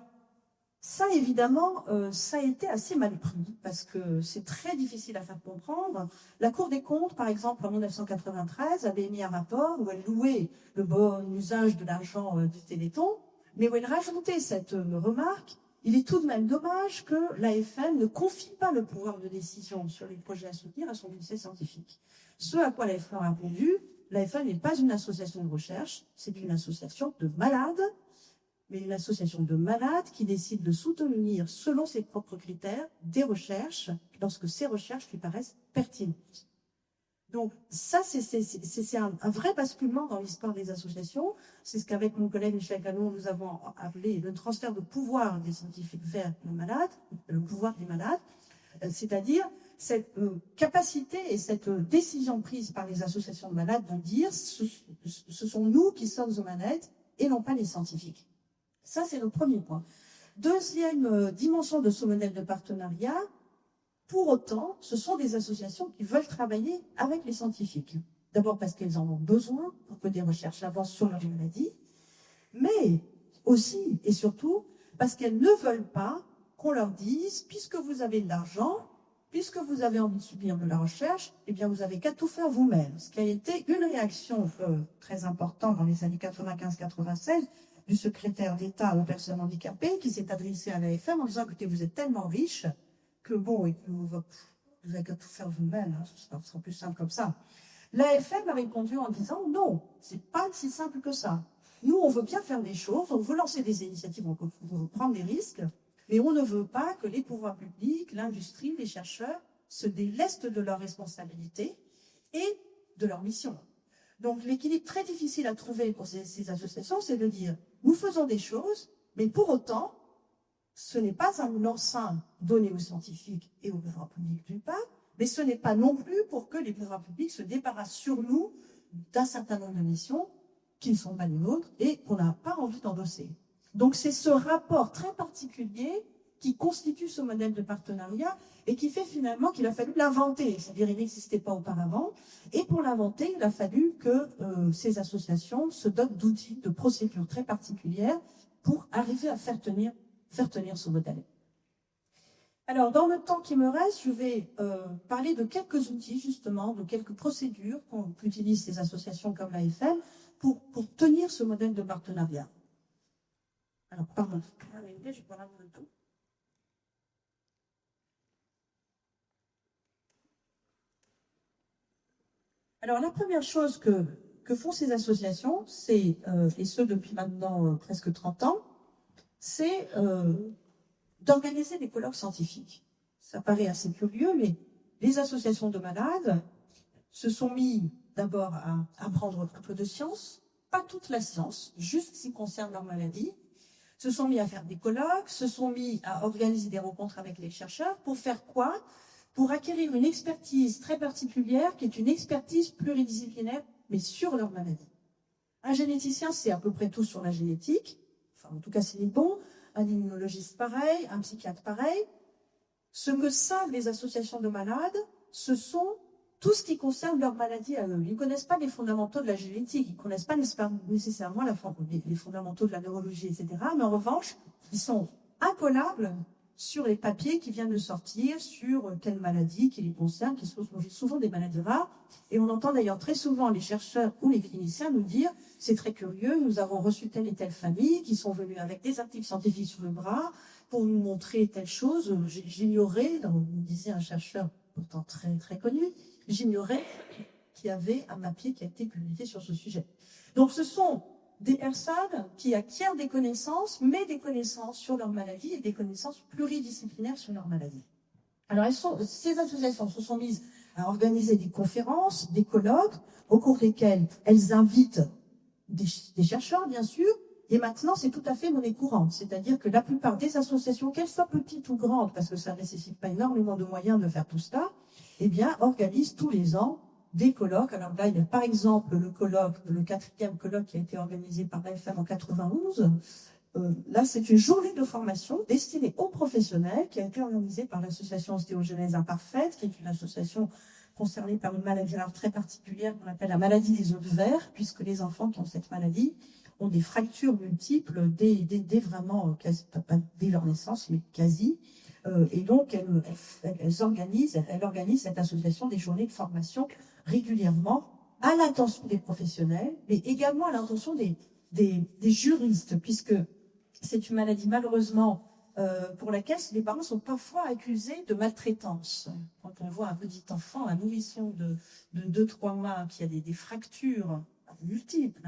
ça, évidemment, ça a été assez mal pris, parce que c'est très difficile à faire comprendre. La Cour des comptes, par exemple, en 1993, avait émis un rapport où elle louait le bon usage de l'argent du Téléthon, mais où elle rajoutait cette remarque: il est tout de même dommage que l'AFM ne confie pas le pouvoir de décision sur les projets à soutenir à son conseil scientifique. Ce à quoi l'AFM a répondu: l'AFM n'est pas une association de recherche, c'est une association de malades, mais une association de malades qui décide de soutenir, selon ses propres critères, des recherches lorsque ces recherches lui paraissent pertinentes. Donc ça, c'est un vrai basculement dans l'histoire des associations. C'est ce qu'avec mon collègue Michel Canon, nous avons appelé le transfert de pouvoir des scientifiques vers les malades, le pouvoir des malades, c'est-à-dire cette capacité et cette décision prise par les associations de malades de dire ce sont nous qui sommes aux manettes et non pas les scientifiques. Ça, c'est le premier point. Deuxième dimension de ce modèle de partenariat, pour autant, ce sont des associations qui veulent travailler avec les scientifiques. D'abord parce qu'elles en ont besoin pour que des recherches avancent sur leur maladie, mais aussi et surtout parce qu'elles ne veulent pas qu'on leur dise, puisque vous avez de l'argent, puisque vous avez envie de subir de la recherche, eh bien vous n'avez qu'à tout faire vous-même. Ce qui a été une réaction très importante dans les années 95-96 du secrétaire d'État aux personnes handicapées qui s'est adressé à l'AFM en disant: écoutez, vous êtes tellement riche que bon, et que vous n'avez qu'à tout faire vous-même, hein, ce sera plus simple comme ça. L'AFM a répondu en disant: non, c'est pas si simple que ça. Nous, on veut bien faire des choses, on veut lancer des initiatives, on veut prendre des risques, mais on ne veut pas que les pouvoirs publics, l'industrie, les chercheurs se délestent de leurs responsabilités et de leur mission. Donc l'équilibre très difficile à trouver pour ces associations, c'est de dire: nous faisons des choses, mais pour autant, ce n'est pas un enceinte donné aux scientifiques et au pouvoir public d'une part, mais ce n'est pas non plus pour que les pouvoirs publics se débarrassent sur nous d'un certain nombre de missions qui ne sont pas les nôtres et qu'on n'a pas envie d'endosser. Donc c'est ce rapport très particulier qui constitue ce modèle de partenariat et qui fait finalement qu'il a fallu l'inventer, c'est-à-dire il n'existait pas auparavant, et pour l'inventer, il a fallu que ces associations se dotent d'outils, de procédures très particulières pour arriver à faire tenir ce modèle. Alors, dans le temps qui me reste, je vais parler de quelques outils, justement, de quelques procédures qu'utilisent ces associations comme l'AFM pour tenir ce modèle de partenariat. Alors, pardon, je vais parler de tout. Alors, la première chose que font ces associations, c'est, et ce depuis maintenant presque 30 ans, c'est d'organiser des colloques scientifiques. Ça paraît assez curieux, mais les associations de malades se sont mis d'abord à apprendre un peu de science, pas toute la science, juste ce qui concerne leur maladie, se sont mis à faire des colloques, se sont mis à organiser des rencontres avec les chercheurs pour faire quoi? Pour acquérir une expertise très particulière qui est une expertise pluridisciplinaire, mais sur leur maladie. Un généticien sait à peu près tout sur la génétique, enfin en tout cas c'est bon, un immunologiste pareil, un psychiatre pareil. Ce que savent les associations de malades, ce sont tout ce qui concerne leur maladie à eux. Ils ne connaissent pas les fondamentaux de la génétique, ils ne connaissent pas nécessairement les fondamentaux de la neurologie, etc. Mais en revanche, ils sont incollables sur les papiers qui viennent de sortir sur telle maladie qui les concerne, qui sont souvent des maladies rares. Et on entend d'ailleurs très souvent les chercheurs ou les cliniciens nous dire « c'est très curieux, nous avons reçu telle et telle famille qui sont venus avec des articles scientifiques sur le bras pour nous montrer telle chose. J'ignorais, me disait un chercheur pourtant très, très connu, j'ignorais qu'il y avait un papier qui a été publié sur ce sujet. » Donc ce sont des personnes qui acquièrent des connaissances, mais des connaissances sur leur maladie et des connaissances pluridisciplinaires sur leur maladie. Alors ces associations se sont mises à organiser des conférences, des colloques, au cours desquels elles invitent des chercheurs, bien sûr, et maintenant c'est tout à fait monnaie courante. C'est-à-dire que la plupart des associations, qu'elles soient petites ou grandes, parce que ça ne nécessite pas énormément de moyens de faire tout cela, eh bien, organisent tous les ans des colloques. Alors là, il y a par exemple le colloque, le 4e colloque qui a été organisé par l'AFM en 91. Là, c'est une journée de formation destinée aux professionnels qui a été organisée par l'association Ostéogenèse Imparfaite, qui est une association concernée par une maladie rare très particulière qu'on appelle la maladie des os de verre, puisque les enfants qui ont cette maladie ont des fractures multiples dès vraiment, pas dès leur naissance, mais quasi. Et donc, elle organise cette association des journées de formation régulièrement à l'attention des professionnels, mais également à l'attention des juristes, puisque c'est une maladie malheureusement pour laquelle les parents sont parfois accusés de maltraitance. Quand on voit un petit enfant, un nourrisson de 2-3 mois qui a des fractures multiples,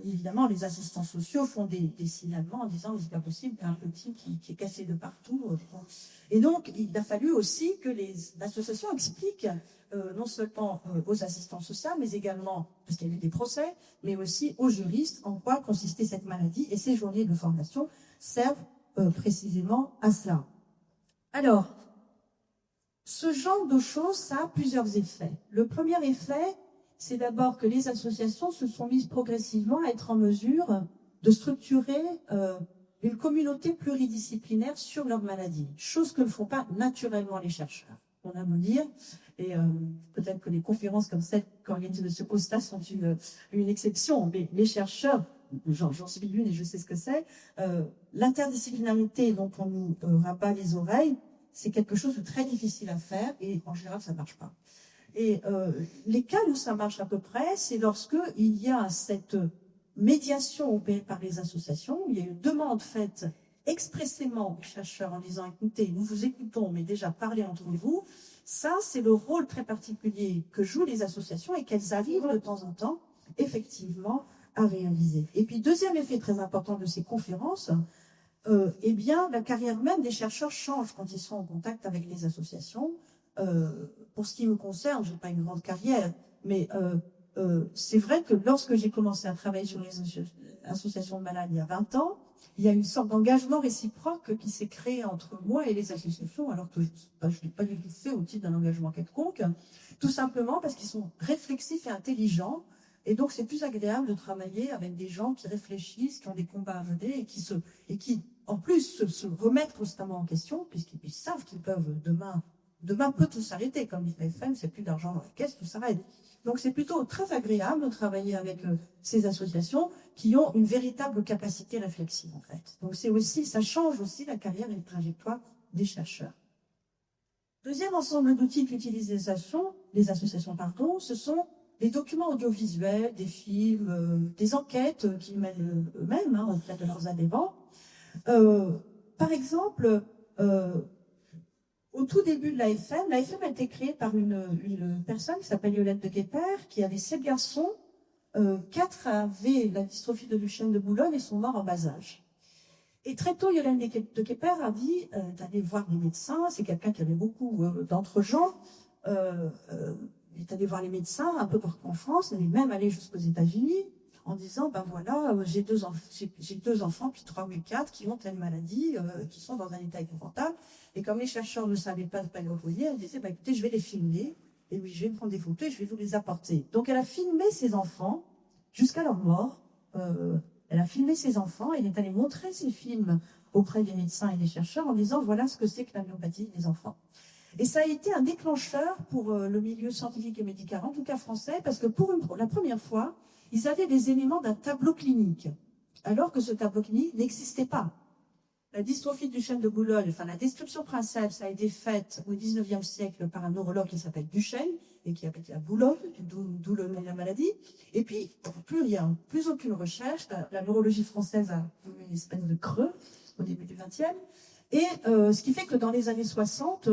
évidemment, les assistants sociaux font des signalements en disant « c'est pas possible, il y a un petit qui est cassé de partout ». Et donc, il a fallu aussi que les associations expliquent non seulement aux assistants sociaux, mais également, parce qu'il y a eu des procès, mais aussi aux juristes, en quoi consistait cette maladie. Et ces journées de formation servent précisément à cela. Alors, ce genre de choses, ça a plusieurs effets. Le premier effet, c'est d'abord que les associations se sont mises progressivement à être en mesure de structurer une communauté pluridisciplinaire sur leur maladie, chose que ne font pas naturellement les chercheurs. On a beau dire, et peut-être que les conférences comme celle qu'organise M. Costa sont une exception, mais les chercheurs, j'en suis une et je sais ce que c'est, l'interdisciplinarité dont on nous rabat les oreilles, c'est quelque chose de très difficile à faire et en général ça ne marche pas. Et les cas où ça marche à peu près, c'est lorsque il y a cette médiation opérée par les associations, où il y a une demande faite expressément aux chercheurs en disant « écoutez, nous vous écoutons, mais déjà parlez entre vous ». Ça, c'est le rôle très particulier que jouent les associations et qu'elles arrivent de temps en temps, effectivement, à réaliser. Et puis, deuxième effet très important de ces conférences, eh bien, la carrière même des chercheurs change quand ils sont en contact avec les associations. Pour ce qui me concerne, je n'ai pas une grande carrière, mais c'est vrai que lorsque j'ai commencé à travailler sur les associations de malades il y a 20 ans, il y a une sorte d'engagement réciproque qui s'est créé entre moi et les associations, alors que je ne l'ai pas du tout fait au titre d'un engagement quelconque, tout simplement parce qu'ils sont réflexifs et intelligents, et donc c'est plus agréable de travailler avec des gens qui réfléchissent, qui ont des combats à mener, et qui en plus se remettent constamment en question, puisqu'ils savent qu'ils peuvent demain peut tout s'arrêter, comme dit l'AFM, c'est plus d'argent dans la caisse, tout s'arrête. Donc c'est plutôt très agréable de travailler avec ces associations qui ont une véritable capacité réflexive en fait. Donc ça change aussi la carrière et la trajectoire des chercheurs. Deuxième ensemble d'outils qu'utilisent les associations, ce sont des documents audiovisuels, des films, des enquêtes qu'ils mènent eux-mêmes auprès de leurs adhérents. Par exemple, au tout début de l'AFM a été créée par une personne qui s'appelle Yolande de Guépert, qui avait 7 garçons, 4 avaient la dystrophie de Duchenne de Boulogne et sont morts en bas âge. Et très tôt, Yolande de Guépert a dit d'aller voir les médecins, c'est quelqu'un qui avait beaucoup d'entre-gens, il est allé voir les médecins un peu partout en France, il est même allé jusqu'aux États-Unis, en disant, ben voilà, j'ai deux enfants, puis 3 ou 4, qui ont telle maladie, qui sont dans un état épouvantable. Et comme les chercheurs ne savaient pas les envoyer, elle disait, ben écoutez, je vais les filmer, et oui, je vais me prendre des photos et je vais vous les apporter. Donc elle a filmé ses enfants jusqu'à leur mort. Elle a filmé ses enfants, et elle est allée montrer ses films auprès des médecins et des chercheurs en disant, voilà ce que c'est que la myopathie des enfants. Et ça a été un déclencheur pour le milieu scientifique et médical, en tout cas français, parce que pour la première fois, ils avaient des éléments d'un tableau clinique, alors que ce tableau clinique n'existait pas. la dystrophie du chêne de Boulogne, enfin la description principale, ça a été faite au 19e siècle par un neurologue qui s'appelle Duchesne et qui a été à Boulogne, d'où le nom de la maladie. Et puis, plus rien, plus aucune recherche. La neurologie française a eu une espèce de creux au début du 20e. Et ce qui fait que dans les années 60,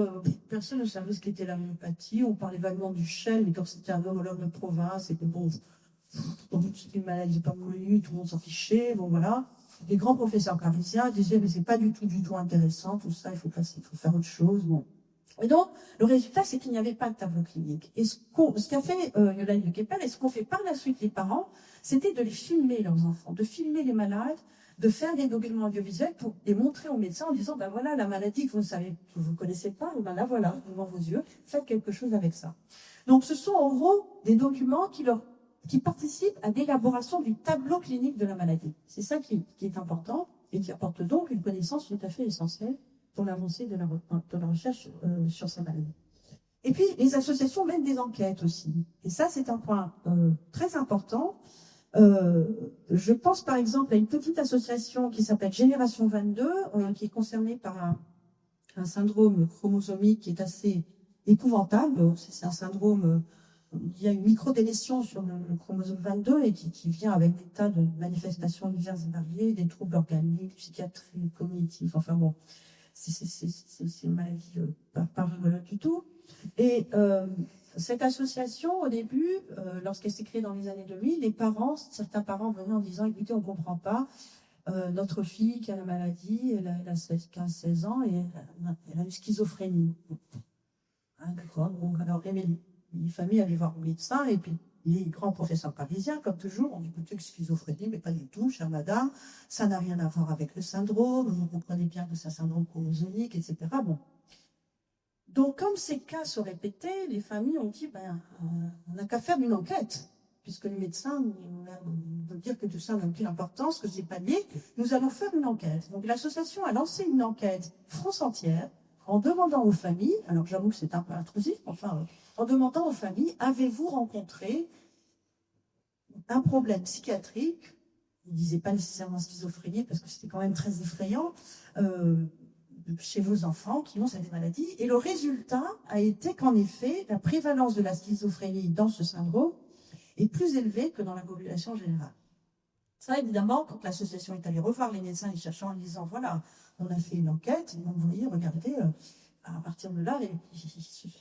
personne ne savait ce qu'était la myopathie. On parlait vaguement du chêne, mais comme c'était un neurologue de province, c'était bon, c'était une maladie pas connue, tout le monde s'en fichait, bon voilà. Les grands professeurs parisiens disaient mais c'est pas du tout intéressant, tout ça, il faut faire autre chose. Bon. Et donc, le résultat, c'est qu'il n'y avait pas de tableau clinique. Et ce qu'a fait Yolaine de Keppel, et ce qu'ont fait par la suite les parents, c'était de les filmer, leurs enfants, de filmer les malades, de faire des documents audiovisuels pour les montrer aux médecins en disant, ben voilà, la maladie que vous connaissez pas, ben là, voilà, devant vos yeux, faites quelque chose avec ça. Donc, ce sont en gros des documents qui participent à l'élaboration du tableau clinique de la maladie. C'est ça qui est important et qui apporte donc une connaissance tout à fait essentielle pour l'avancée de la recherche sur ces maladies. Et puis, les associations mènent des enquêtes aussi. Et ça, c'est un point très important. Je pense par exemple à une petite association qui s'appelle Génération 22, qui est concernée par un syndrome chromosomique qui est assez épouvantable. C'est un syndrome, il y a une microdélétion sur le chromosome 22 et qui vient avec des tas de manifestations diverses et variées, des troubles organiques, psychiatriques, cognitifs, enfin bon, c'est une maladie pas rigolote du tout. Et cette association, au début, lorsqu'elle s'est créée dans les années 2000, certains parents venaient en disant, écoutez, on ne comprend pas, notre fille qui a la maladie, elle a 15-16 ans et elle a une schizophrénie. Ah, d'accord, bon, alors les familles allaient voir le médecin et puis les grands professeurs parisiens, comme toujours, ont dit, écoutez, schizophrénie, mais pas du tout, chère madame, ça n'a rien à voir avec le syndrome, vous comprenez bien que c'est un syndrome chromosomique, etc. Bon. Donc, comme ces cas se répétaient, les familles ont dit, on n'a qu'à faire une enquête, puisque le médecin veut dire que tout ça n'a aucune importance, que ce n'est pas lié, nous allons faire une enquête. Donc, l'association a lancé une enquête France entière, en demandant aux familles, alors j'avoue que c'est un peu intrusif, enfin, en demandant aux familles, avez-vous rencontré un problème psychiatrique, ils ne disaient pas nécessairement schizophrénie, parce que c'était quand même très effrayant, chez vos enfants qui ont cette maladie. Et le résultat a été qu'en effet, la prévalence de la schizophrénie dans ce syndrome est plus élevée que dans la population générale. Ça, évidemment, quand l'association est allée revoir les médecins, les chercheurs, en disant, voilà, on a fait une enquête, ils m'ont envoyé, regardez, à partir de là,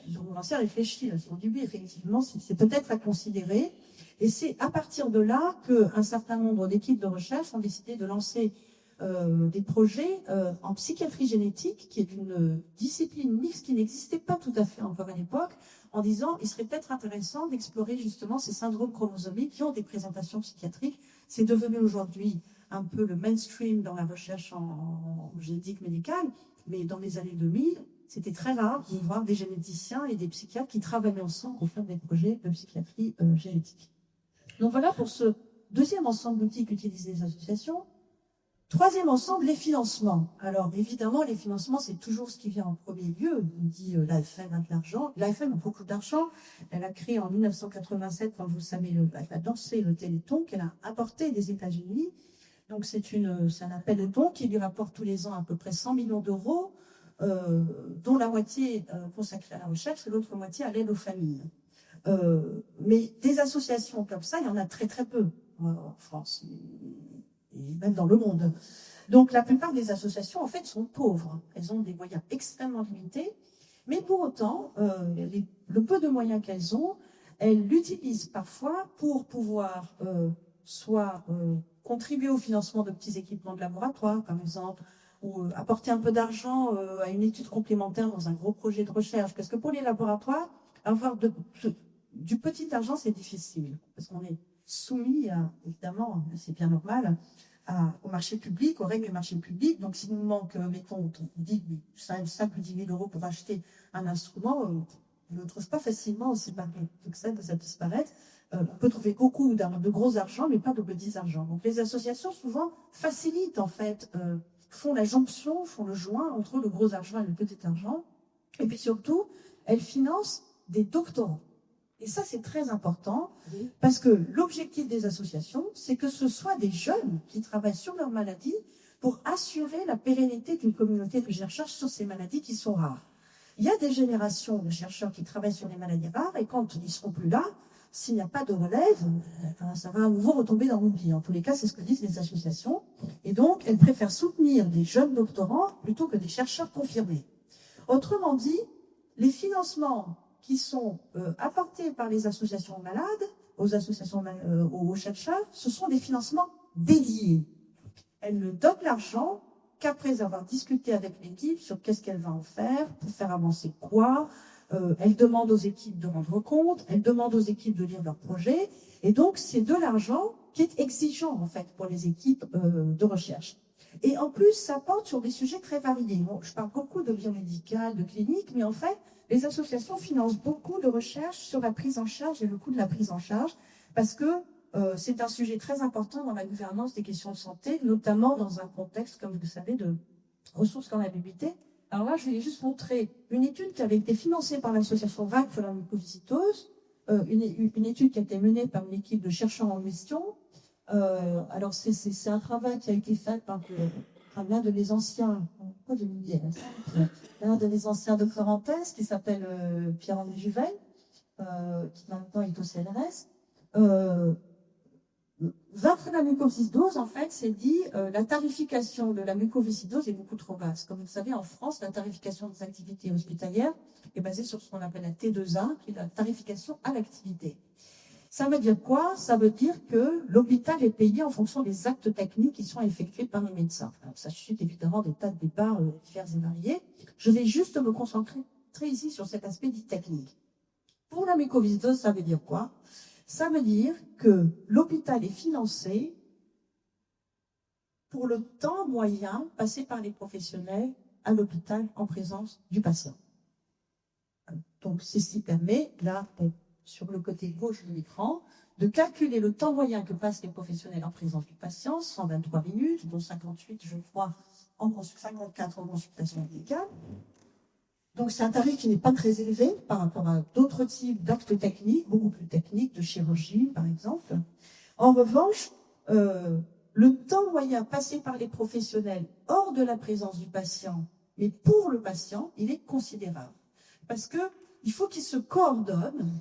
ils ont commencé à réfléchir. Ils ont dit, oui, effectivement, c'est peut-être à considérer. Et c'est à partir de là qu'un certain nombre d'équipes de recherche ont décidé de lancer des projets en psychiatrie génétique, qui est une discipline mixte qui n'existait pas tout à fait encore à l'époque, en disant il serait peut-être intéressant d'explorer justement ces syndromes chromosomiques qui ont des présentations psychiatriques. C'est devenu aujourd'hui un peu le mainstream dans la recherche en génétique médicale, mais dans les années 2000, c'était très rare de voir des généticiens et des psychiatres qui travaillaient ensemble pour faire des projets de psychiatrie génétique. Donc voilà pour ce deuxième ensemble d'outils qu'utilisent les associations. Troisième ensemble, les financements. Alors, évidemment, les financements, c'est toujours ce qui vient en premier lieu. On dit l'AFM a de l'argent. L'AFM a beaucoup d'argent. Elle a créé en 1987, quand vous savez, elle a lancé le Téléthon qu'elle a importé des États-Unis. Donc, c'est un appel de dons qui lui rapporte tous les ans à peu près 100 millions d'euros, dont la moitié consacrée à la recherche et l'autre moitié à l'aide aux familles. Mais des associations comme ça, il y en a très très peu en France. Et même dans le monde. Donc la plupart des associations, en fait, sont pauvres. Elles ont des moyens extrêmement limités, mais pour autant, le peu de moyens qu'elles ont, elles l'utilisent parfois pour pouvoir soit contribuer au financement de petits équipements de laboratoire, par exemple, ou apporter un peu d'argent à une étude complémentaire dans un gros projet de recherche. Parce que pour les laboratoires, avoir du petit argent, c'est difficile, parce qu'on est soumis, évidemment, c'est bien normal, au marché public, aux règles du marché public. Donc, s'il nous manque, mettons, 5 ou 10 000 euros pour acheter un instrument, on ne le trouve pas facilement aussi barato que ça disparaître. On peut trouver beaucoup de gros argent, mais pas de petits argent. Donc, les associations, souvent, facilitent, en fait, font la jonction, font le joint entre le gros argent et le petit argent. Et puis, surtout, elles financent des doctorants. Et ça, c'est très important, parce que l'objectif des associations, c'est que ce soit des jeunes qui travaillent sur leur maladie pour assurer la pérennité d'une communauté de chercheurs sur ces maladies qui sont rares. Il y a des générations de chercheurs qui travaillent sur les maladies rares et quand ils ne seront plus là, s'il n'y a pas de relève, ça va à nouveau retomber dans l'oubli. En tous les cas, c'est ce que disent les associations. Et donc, elles préfèrent soutenir des jeunes doctorants plutôt que des chercheurs confirmés. Autrement dit, les financements qui sont apportés par les associations malades, aux chercheurs, ce sont des financements dédiés. Elles ne donnent l'argent qu'après avoir discuté avec l'équipe sur qu'est-ce qu'elle va en faire, pour faire avancer quoi. Elle demande aux équipes de rendre compte, elle demande aux équipes de lire leur projet. Et donc, c'est de l'argent qui est exigeant, en fait, pour les équipes de recherche. Et en plus, ça porte sur des sujets très variés. Bon, je parle beaucoup de biomédical, de clinique, mais en fait, les associations financent beaucoup de recherches sur la prise en charge et le coût de la prise en charge, parce que c'est un sujet très important dans la gouvernance des questions de santé, notamment dans un contexte, comme vous le savez, de ressources en mobilité. Alors là, je vais juste montrer une étude qui avait été financée par l'association VAC pour la mucoviscidose, une étude qui a été menée par une équipe de chercheurs en gestion. Alors, c'est un travail qui a été fait par l'un de mes anciens, l'un de mes anciens doctorants en thèse, qui s'appelle Pierre-André Juvel, qui maintenant est au CNRS. Vaincre la mucoviscidose, en fait, c'est dit la tarification de la mucoviscidose est beaucoup trop basse. Comme vous le savez, en France, la tarification des activités hospitalières est basée sur ce qu'on appelle la T2A, qui est la tarification à l'activité. Ça veut dire quoi? Ça veut dire que l'hôpital est payé en fonction des actes techniques qui sont effectués par les médecins. Alors, ça suscite évidemment des tas de débats divers et variés. Je vais juste me concentrer ici sur cet aspect dit technique. Pour la mucoviscidose, ça veut dire quoi? Ça veut dire que l'hôpital est financé pour le temps moyen passé par les professionnels à l'hôpital en présence du patient. Donc, c'est ce qui permet, là, sur le côté gauche de l'écran, de calculer le temps moyen que passent les professionnels en présence du patient, 123 minutes, dont 58, je crois, 54 en consultation médicale. Donc, c'est un tarif qui n'est pas très élevé par rapport à d'autres types d'actes techniques, beaucoup plus techniques, de chirurgie, par exemple. En revanche, le temps moyen passé par les professionnels hors de la présence du patient, mais pour le patient, il est considérable. Parce qu'il faut qu'ils se coordonnent,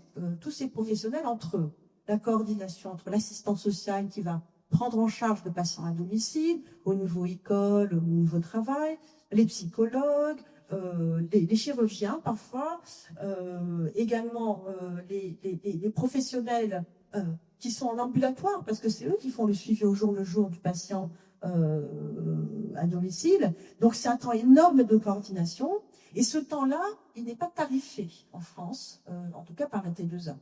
tous ces professionnels, entre eux. La coordination entre l'assistante sociale qui va prendre en charge le patient à domicile, au niveau école, au niveau travail, les psychologues, les chirurgiens parfois, également les professionnels qui sont en ambulatoire, parce que c'est eux qui font le suivi au jour le jour du patient à domicile. Donc c'est un temps énorme de coordination, et ce temps-là, il n'est pas tarifé en France, en tout cas par la T2A.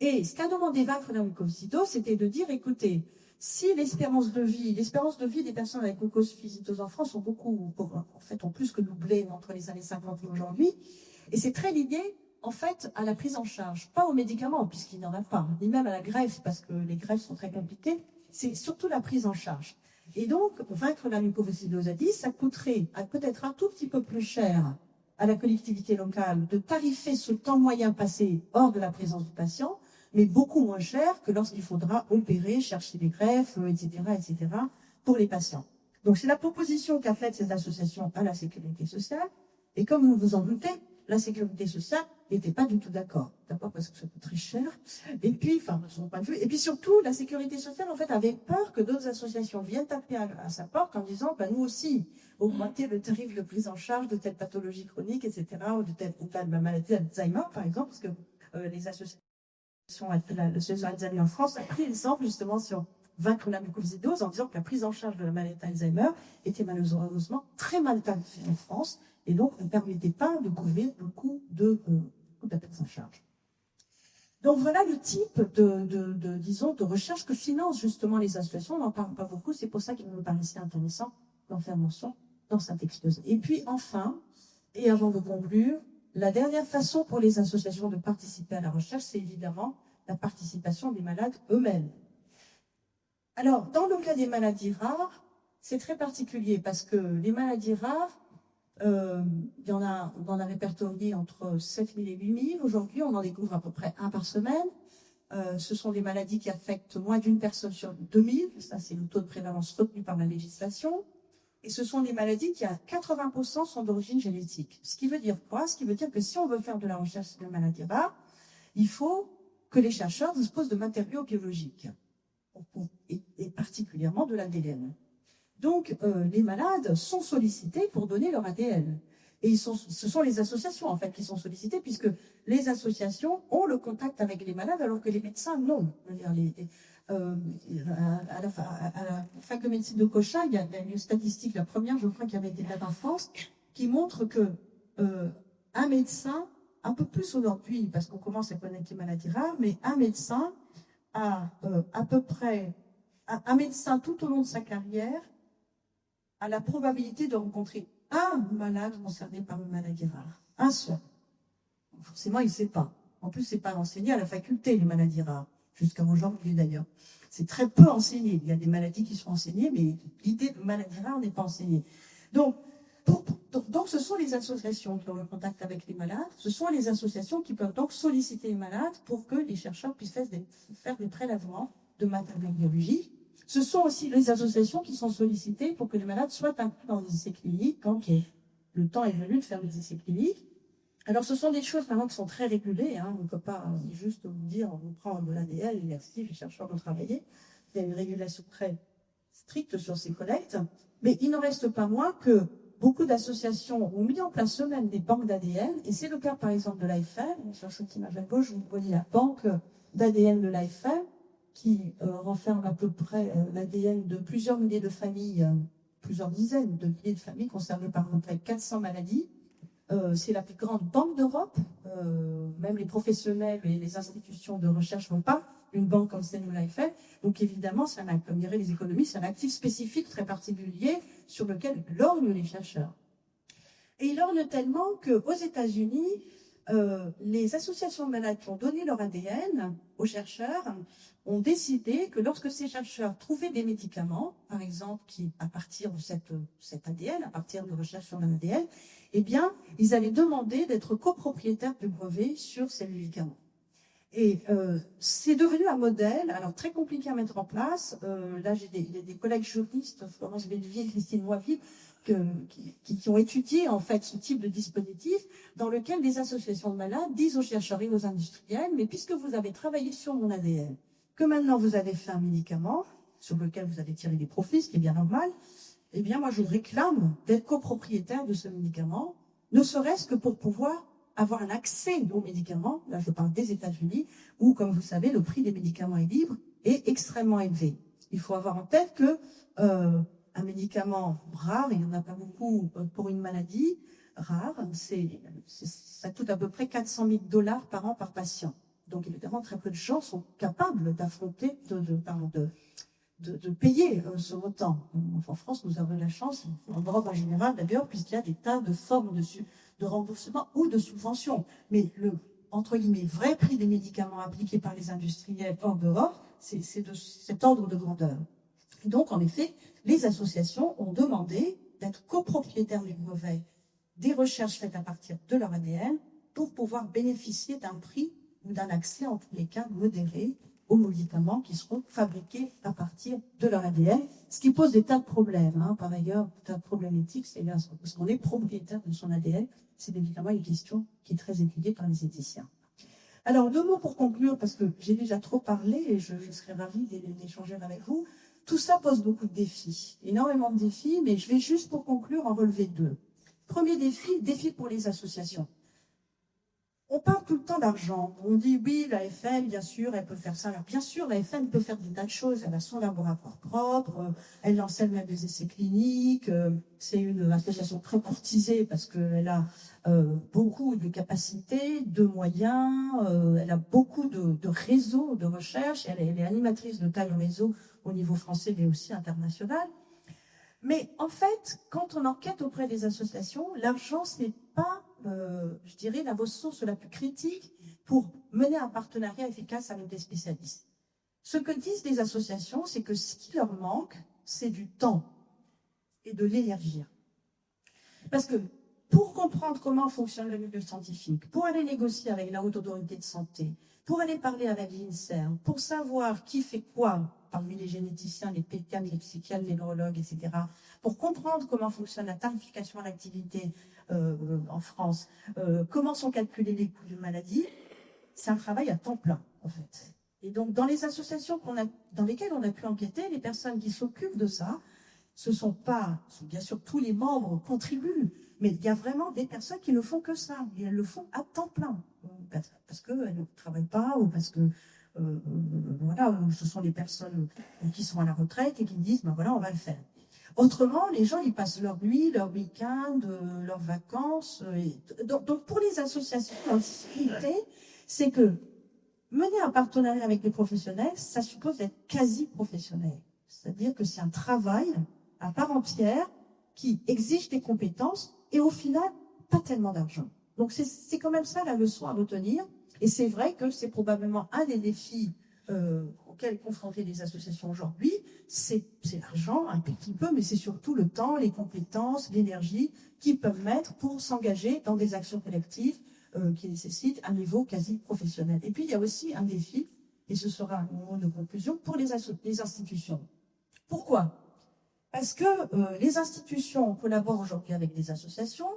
Et ce qu'a demandé Vaincre la mucoviscidose, c'était de dire, écoutez, si l'espérance de vie des personnes avec mucoviscidose en France ont plus que doublé entre les années 50 et aujourd'hui. Et c'est très lié, en fait, à la prise en charge, pas aux médicaments, puisqu'il n'y en a pas, ni même à la greffe, parce que les greffes sont très compliquées. C'est surtout la prise en charge. Et donc, Vaincre la mucoviscidose a dit, ça coûterait peut-être un tout petit peu plus cher à la collectivité locale de tarifer ce temps moyen passé hors de la présence du patient, mais beaucoup moins cher que lorsqu'il faudra opérer, chercher des greffes, etc., pour les patients. Donc, c'est la proposition qu'a faite cette association à la sécurité sociale. Et comme vous vous en doutez, la sécurité sociale n'était pas du tout d'accord. D'abord parce que ça coûte très cher. Et puis, de son point de vue. Et puis surtout, la sécurité sociale, en fait, avait peur que d'autres associations viennent taper à sa porte en disant, nous aussi, augmenter le tarif de prise en charge de telle pathologie chronique, etc., ou de telle maladie d'Alzheimer, par exemple, parce que les associations l'association Alzheimer en France a pris exemple justement sur Vaincre la mucoviscidose en disant que la prise en charge de la maladie d'Alzheimer était malheureusement très mal tarifée en France et donc ne permettait pas de couvrir le coût de la prise en charge. Donc voilà le type de recherche que financent justement les associations. On n'en parle pas beaucoup, c'est pour ça qu'il me paraissait intéressant d'en faire mention dans cette exposé. Et puis enfin, et avant de conclure, la dernière façon pour les associations de participer à la recherche, c'est évidemment la participation des malades eux-mêmes. Alors, dans le cas des maladies rares, c'est très particulier parce que les maladies rares, on en a répertorié entre 7 000 et 8 000. Aujourd'hui, on en découvre à peu près un par semaine. Ce sont des maladies qui affectent moins d'une personne sur 2000. Ça, c'est le taux de prévalence retenu par la législation. Et ce sont des maladies qui, à 80%, sont d'origine génétique. Ce qui veut dire quoi? Ce qui veut dire que si on veut faire de la recherche sur les maladies rares, il faut que les chercheurs disposent de matériaux biologiques, et particulièrement de l'ADN. Donc, les malades sont sollicités pour donner leur ADN. Et ce sont les associations, en fait, qui sont sollicitées, puisque les associations ont le contact avec les malades, alors que les médecins, non. À la fac de médecine de Cochin, il y a une statistique, la première, je crois, qui avait été faite en France, qui montre que un médecin, un peu plus aujourd'hui, parce qu'on commence à connaître les maladies rares, mais un médecin a à peu près, un médecin tout au long de sa carrière a la probabilité de rencontrer un malade concerné par une maladie rare. Un seul. Forcément, il ne sait pas. En plus, ce n'est pas enseigné à la faculté, les maladies rares, jusqu'à aujourd'hui d'ailleurs. C'est très peu enseigné. Il y a des maladies qui sont enseignées, mais l'idée de maladie rare n'est pas enseignée. Donc, ce sont les associations qui ont le contact avec les malades. Ce sont les associations qui peuvent donc solliciter les malades pour que les chercheurs puissent faire des prélèvements de matériaux biologiques. Ce sont aussi les associations qui sont sollicitées pour que les malades soient inclus dans des essais cliniques quand le temps est venu de faire des essais cliniques. Alors, ce sont des choses maintenant qui sont très régulées. On ne peut pas juste vous dire on prend de l'ADN, merci, les chercheurs vont travailler. Il y a une régulation très stricte sur ces collectes. Mais il n'en reste pas moins que beaucoup d'associations ont mis en place eux-mêmes des banques d'ADN. Et c'est le cas, par exemple, de l'AFM. Sur cette image à gauche, vous voyez la banque d'ADN de l'AFM, qui renferme à peu près l'ADN de plusieurs milliers de familles, plusieurs dizaines de milliers de familles concernées par à peu près 400 maladies. C'est la plus grande banque d'Europe. Même les professionnels et les institutions de recherche n'ont pas une banque comme celle de l'AFM. Donc évidemment, comme diraient les économistes, c'est un actif spécifique très particulier sur lequel lorgnent les chercheurs. Et ils lorgnent tellement qu'aux États-Unis, les associations de malades qui ont donné leur ADN aux chercheurs ont décidé que lorsque ces chercheurs trouvaient des médicaments, par exemple, qui, à partir de cet ADN, à partir de recherches sur l'ADN, eh bien, ils allaient demander d'être copropriétaires du brevet sur ces médicaments. Et c'est devenu un modèle, alors très compliqué à mettre en place. Là, j'ai des collègues juristes, Florence Bellevier et Christine Moiville, qui ont étudié en fait ce type de dispositif dans lequel des associations de malades disent aux chercheurs et aux industriels, mais puisque vous avez travaillé sur mon ADN, que maintenant vous avez fait un médicament sur lequel vous avez tiré des profits, ce qui est bien normal, eh bien moi je réclame d'être copropriétaire de ce médicament, ne serait-ce que pour pouvoir avoir un accès aux médicaments, là je parle des États-Unis, où comme vous savez le prix des médicaments est libre et extrêmement élevé. Il faut avoir en tête que un médicament rare, il n'y en a pas beaucoup pour une maladie rare, ça coûte à peu près 400 000 $ par an par patient. Donc évidemment, très peu de gens sont capables d'affronter, de payer ce montant. En France, nous avons la chance, en Europe en général d'ailleurs, puisqu'il y a des tas de formes de remboursement ou de subvention. Mais le, entre guillemets, vrai prix des médicaments appliqués par les industriels hors d'Europe, c'est de cet ordre de grandeur. Et donc, en effet, les associations ont demandé d'être copropriétaires du brevet des recherches faites à partir de leur ADN pour pouvoir bénéficier d'un prix ou d'un accès, en tous les cas, modéré aux médicaments qui seront fabriqués à partir de leur ADN, ce qui pose des tas de problèmes. Par ailleurs, des tas de problèmes éthiques, c'est parce qu'on est propriétaire de son ADN, c'est évidemment une question qui est très étudiée par les éthiciens. Alors, 2 mots pour conclure, parce que j'ai déjà trop parlé et je serais ravie d'échanger avec vous. Tout ça pose beaucoup de défis, énormément de défis, mais je vais juste pour conclure en relever 2. Premier défi pour les associations. On parle tout le temps d'argent. On dit oui, l'AFM, bien sûr, elle peut faire ça. Alors bien sûr, l'AFM peut faire des tas de choses. Elle a son laboratoire propre, elle lance elle-même des essais cliniques. C'est une association très courtisée parce qu'elle a beaucoup de capacités, de moyens, elle a beaucoup de réseaux de recherche. Elle est animatrice de tas de réseaux au niveau français, mais aussi international. Mais en fait, quand on enquête auprès des associations, l'argent, ce n'est pas, je dirais, la ressource la plus critique pour mener un partenariat efficace avec des spécialistes. Ce que disent les associations, c'est que ce qui leur manque, c'est du temps et de l'énergie. Parce que pour comprendre comment fonctionne le milieu scientifique, pour aller négocier avec la Haute Autorité de Santé, pour aller parler avec l'INSERM, pour savoir qui fait quoi parmi les généticiens, les pédiatres, les psychiatres, les neurologues, etc., pour comprendre comment fonctionne la tarification à l'activité en France, comment sont calculés les coûts d'une maladie, c'est un travail à temps plein, en fait. Et donc, dans les associations dans lesquelles on a pu enquêter, les personnes qui s'occupent de ça, bien sûr, tous les membres contribuent, mais il y a vraiment des personnes qui ne font que ça, et elles le font à temps plein, parce qu'elles ne travaillent pas, ou parce que, voilà, ou ce sont des personnes qui sont à la retraite et qui disent, ben voilà, on va le faire. Autrement, les gens, ils passent leur nuit, leur week-end, leurs vacances. Donc, pour les associations, la difficulté, c'est que mener un partenariat avec les professionnels, ça suppose d'être quasi professionnel. C'est-à-dire que c'est un travail à part entière qui exige des compétences et au final, pas tellement d'argent. Donc, c'est quand même ça la leçon à retenir. Et c'est vrai que c'est probablement un des défis auxquels confronter les associations aujourd'hui. C'est l'argent, un petit peu, mais c'est surtout le temps, les compétences, l'énergie qu'ils peuvent mettre pour s'engager dans des actions collectives qui nécessitent un niveau quasi professionnel. Et puis, il y a aussi un défi, et ce sera un mot de conclusion, pour les institutions. Pourquoi ? Parce que les institutions collaborent aujourd'hui avec des associations,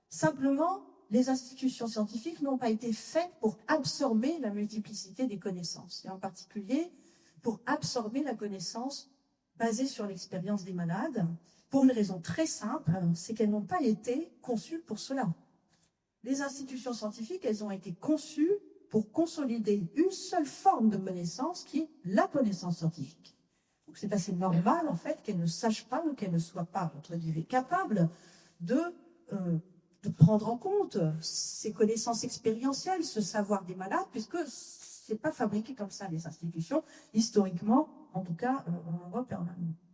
simplement, les institutions scientifiques n'ont pas été faites pour absorber la multiplicité des connaissances, et en particulier pour absorber la connaissance basée sur l'expérience des malades, pour une raison très simple, c'est qu'elles n'ont pas été conçues pour cela. Les institutions scientifiques, elles ont été conçues pour consolider une seule forme de connaissance qui est la connaissance scientifique. Donc c'est assez normal, en fait, qu'elles ne sachent pas ou qu'elles ne soient pas, entre guillemets, capables de prendre en compte ces connaissances expérientielles, ce savoir des malades, puisque c'est pas fabriqué comme ça, les institutions, historiquement, en tout cas en Europe et en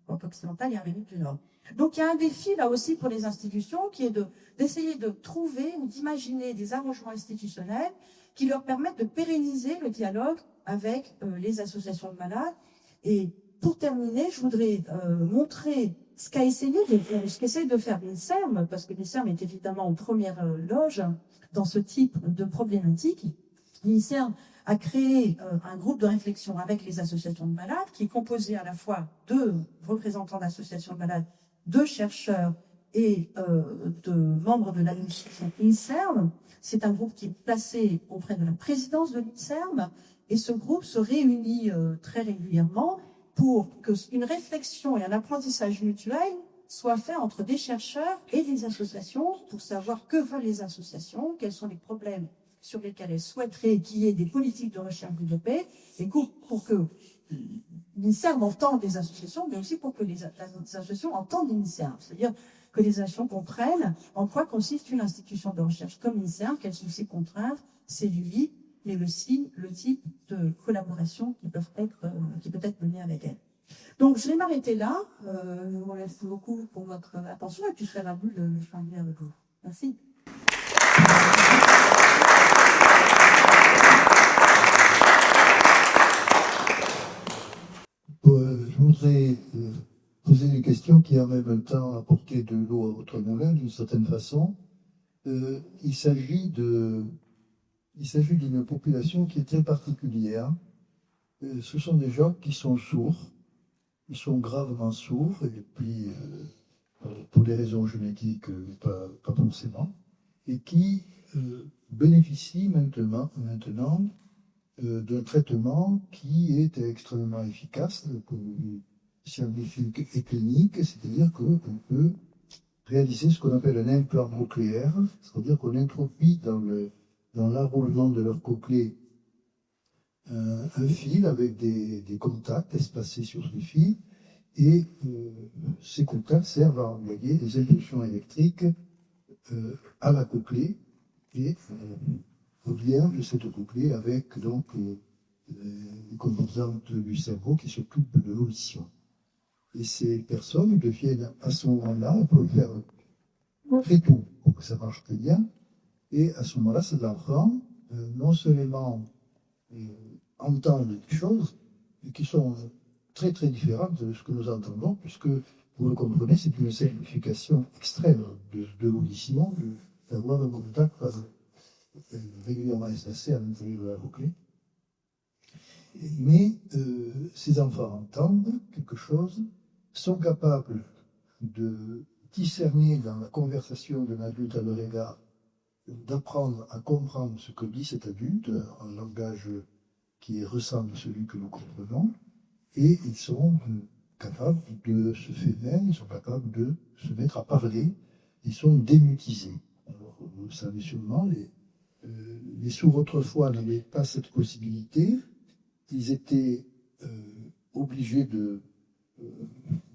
Europe occidentale et en Amérique du Nord. Donc il y a un défi là aussi pour les institutions qui est d'essayer de trouver ou d'imaginer des arrangements institutionnels qui leur permettent de pérenniser le dialogue avec les associations de malades. Et pour terminer, je voudrais montrer ce qu'essaie de faire l'INSERM, parce que l'INSERM est évidemment en première loge dans ce type de problématique. L'INSERM a créé un groupe de réflexion avec les associations de malades, qui est composé à la fois de représentants d'associations de malades, de chercheurs et de membres de l'administration INSERM. C'est un groupe qui est placé auprès de la présidence de l'INSERM, et ce groupe se réunit très régulièrement pour qu'une réflexion et un apprentissage mutuel soient faits entre des chercheurs et des associations pour savoir que veulent les associations, quels sont les problèmes sur lesquels elles souhaiteraient qu'il y ait des politiques de recherche développées, et pour que l'INSERM entende les associations, mais aussi pour que les associations entendent l'INSERM. C'est-à-dire que les associations comprennent en quoi consiste une institution de recherche comme l'INSERM, quelles sont ses contraintes, ses lubies, mais aussi le type de collaboration qui peut être menée avec elle. Donc, je vais m'arrêter là. Je vous remercie beaucoup pour votre attention et puis je serai ravie de changer avec vous. Merci. Je voudrais poser une question qui en même temps apporter de l'eau à votre moulin d'une certaine façon. Il s'agit d'une population qui est très particulière. Ce sont des gens qui sont sourds, ils sont gravement sourds, et puis pour des raisons génétiques, pas forcément, et qui bénéficient maintenant d'un traitement qui est extrêmement efficace, scientifique et clinique, c'est-à-dire qu'on peut réaliser ce qu'on appelle un implant cochléaire, c'est-à-dire qu'on introduit dans l'enroulement de leur cochlée un fil avec des contacts espacés sur ce fil, et ces contacts servent à envoyer des impulsions électriques à la cochlée et au lien de cette cochlée avec donc les composantes du cerveau qui s'occupent de l'audition. Et ces personnes deviennent à ce moment-là, on peut faire très tout pour que ça marche très bien, et à ce moment-là, cet enfant non seulement entend des choses, mais qui sont très très différentes de ce que nous entendons, puisque, vous le comprenez, c'est une simplification extrême de l'audition, d'avoir un contact régulièrement espacé à l'intérieur de la cochlée. Mais ces enfants entendent quelque chose, sont capables de discerner dans la conversation d'un adulte à leur égard, d'apprendre à comprendre ce que dit cet adulte, un langage qui ressemble à celui que nous comprenons, et ils sont capables de se faire, ils sont capables de se mettre à parler, ils sont démutisés. Alors, vous le savez sûrement, les sourds autrefois n'avaient pas cette possibilité, ils étaient obligés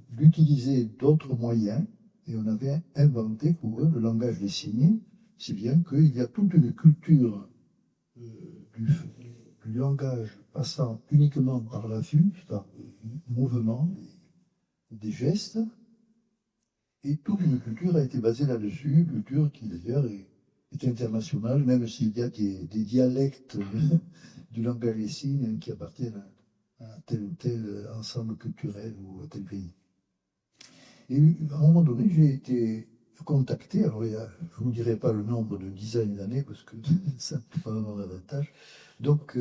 d'utiliser d'autres moyens, et on avait inventé pour eux le langage des signes, si bien qu'il y a toute une culture du langage passant uniquement par la vue, par le mouvement, des gestes, et toute une culture a été basée là-dessus, culture qui d'ailleurs est internationale, même s'il y a des dialectes du langage des signes qui appartiennent à tel ou tel ensemble culturel ou à tel pays. Et à un moment donné, j'ai été contacté, alors je ne vous dirai pas le nombre de dizaines d'années, parce que ça ne peut pas avoir d'avantage. Donc,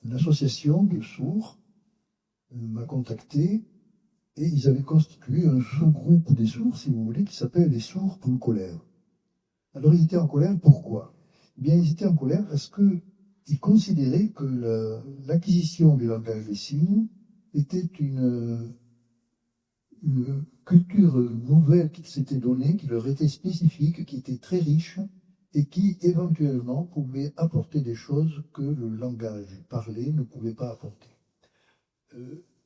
l'association de sourds m'a contacté, et ils avaient constitué un sous-groupe des sourds, si vous voulez, qui s'appelle les sourds en colère. Alors, ils étaient en colère, pourquoi? Eh bien, ils étaient en colère parce qu'ils considéraient que l'acquisition du langage des signes était une culture nouvelle qu'ils s'étaient donnée, qui leur était spécifique, qui était très riche, et qui, éventuellement, pouvait apporter des choses que le langage parlé ne pouvait pas apporter.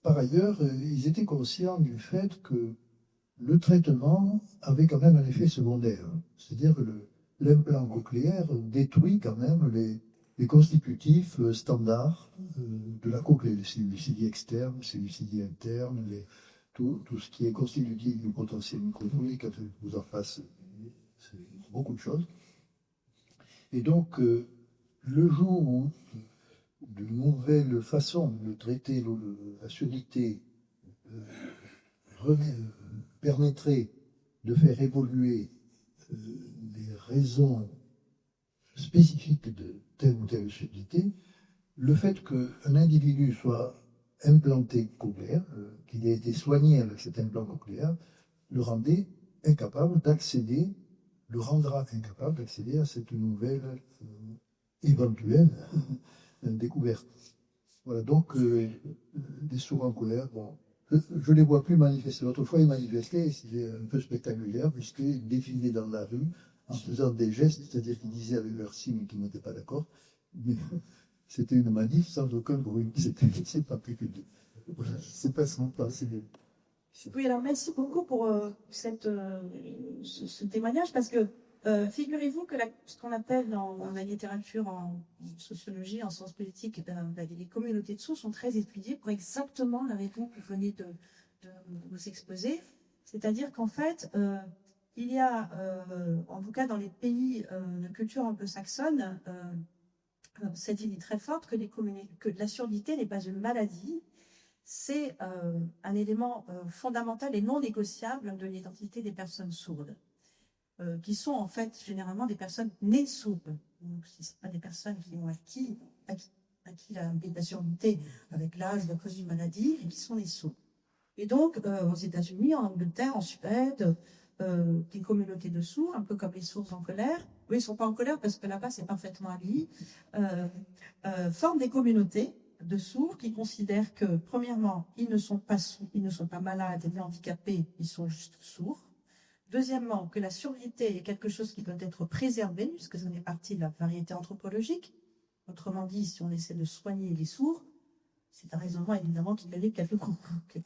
Par ailleurs, ils étaient conscients du fait que le traitement avait quand même un effet secondaire. C'est-à-dire que l'implant cochléaire détruit quand même les constitutifs standards de la cochlée, les cellules lucidies externes, les cellules lucidies internes, tout ce qui est constitutif du potentiel microphonique, quand vous en face, c'est beaucoup de choses. Et donc, le jour où de nouvelles façons de traiter la surdité permettrait de faire évoluer les raisons spécifiques de telle ou telle surdité, le fait qu'un individu soit implanté cochléaire, qu'il ait été soigné avec cet implant cochléaire, le rendait incapable d'accéder, le rendra incapable d'accéder à cette nouvelle éventuelle découverte. Voilà, donc des sourds en colère, bon, je ne les vois plus manifester. L'autre fois, ils manifestaient, c'était un peu spectaculaire, puisqu'ils défilaient dans la rue en faisant des gestes, c'est-à-dire qu'ils disaient avec leurs signes qu'ils n'étaient pas d'accord, mais c'était une manif sans aucun bruit. C'est particulier. Voilà, c'est pas sympa. Oui, alors merci beaucoup pour ce témoignage, parce que figurez-vous que ce qu'on appelle dans la littérature, en sociologie, en sciences politiques, les communautés de sourds sont très étudiées pour exactement la raison que vous venez de vous exposer. C'est-à-dire qu'en fait, il y a, en tout cas dans les pays de culture anglo-saxonne, cette idée très forte que la surdité n'est pas une maladie, c'est un élément fondamental et non négociable de l'identité des personnes sourdes, qui sont en fait généralement des personnes nées sourdes. Donc, ce sont pas des personnes qui ont acquis la surdité avec l'âge à cause d'une maladie, et qui sont nées sourdes. Et donc, aux États-Unis, en Angleterre, en Suède, des communautés de sourds, un peu comme les sourds en colère, eux, ils ne sont pas en colère parce que là-bas, c'est parfaitement habillé, forment des communautés de sourds qui considèrent que, premièrement, ils ne sont pas malades ni handicapés, ils sont juste sourds. Deuxièmement, que la surdité est quelque chose qui doit être préservé, puisque ça fait partie de la variété anthropologique. Autrement dit, si on essaie de soigner les sourds, c'est un raisonnement évidemment qui mérite quelques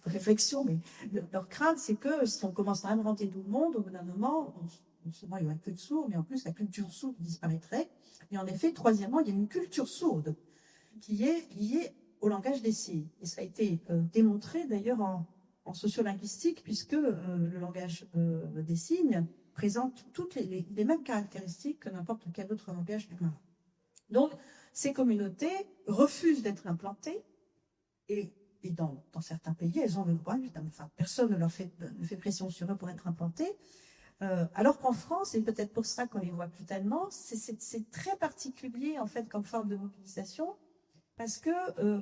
réflexions, mais leur crainte, c'est que si on commence à inventer tout le monde, au bout d'un moment, non seulement il n'y aurait plus de sourds, mais en plus la culture sourde disparaîtrait. Et en effet, troisièmement, il y a une culture sourde qui est liée au langage des signes. Et ça a été démontré d'ailleurs en sociolinguistique, puisque le langage des signes présente toutes les mêmes caractéristiques que n'importe quel autre langage humain. Donc, ces communautés refusent d'être implantées, et dans certains pays, elles ont le droit, évidemment. Enfin, personne ne fait pression sur eux pour être implantés. Alors qu'en France, et peut-être pour ça qu'on les voit plus tellement, c'est très particulier en fait comme forme de mobilisation, Parce que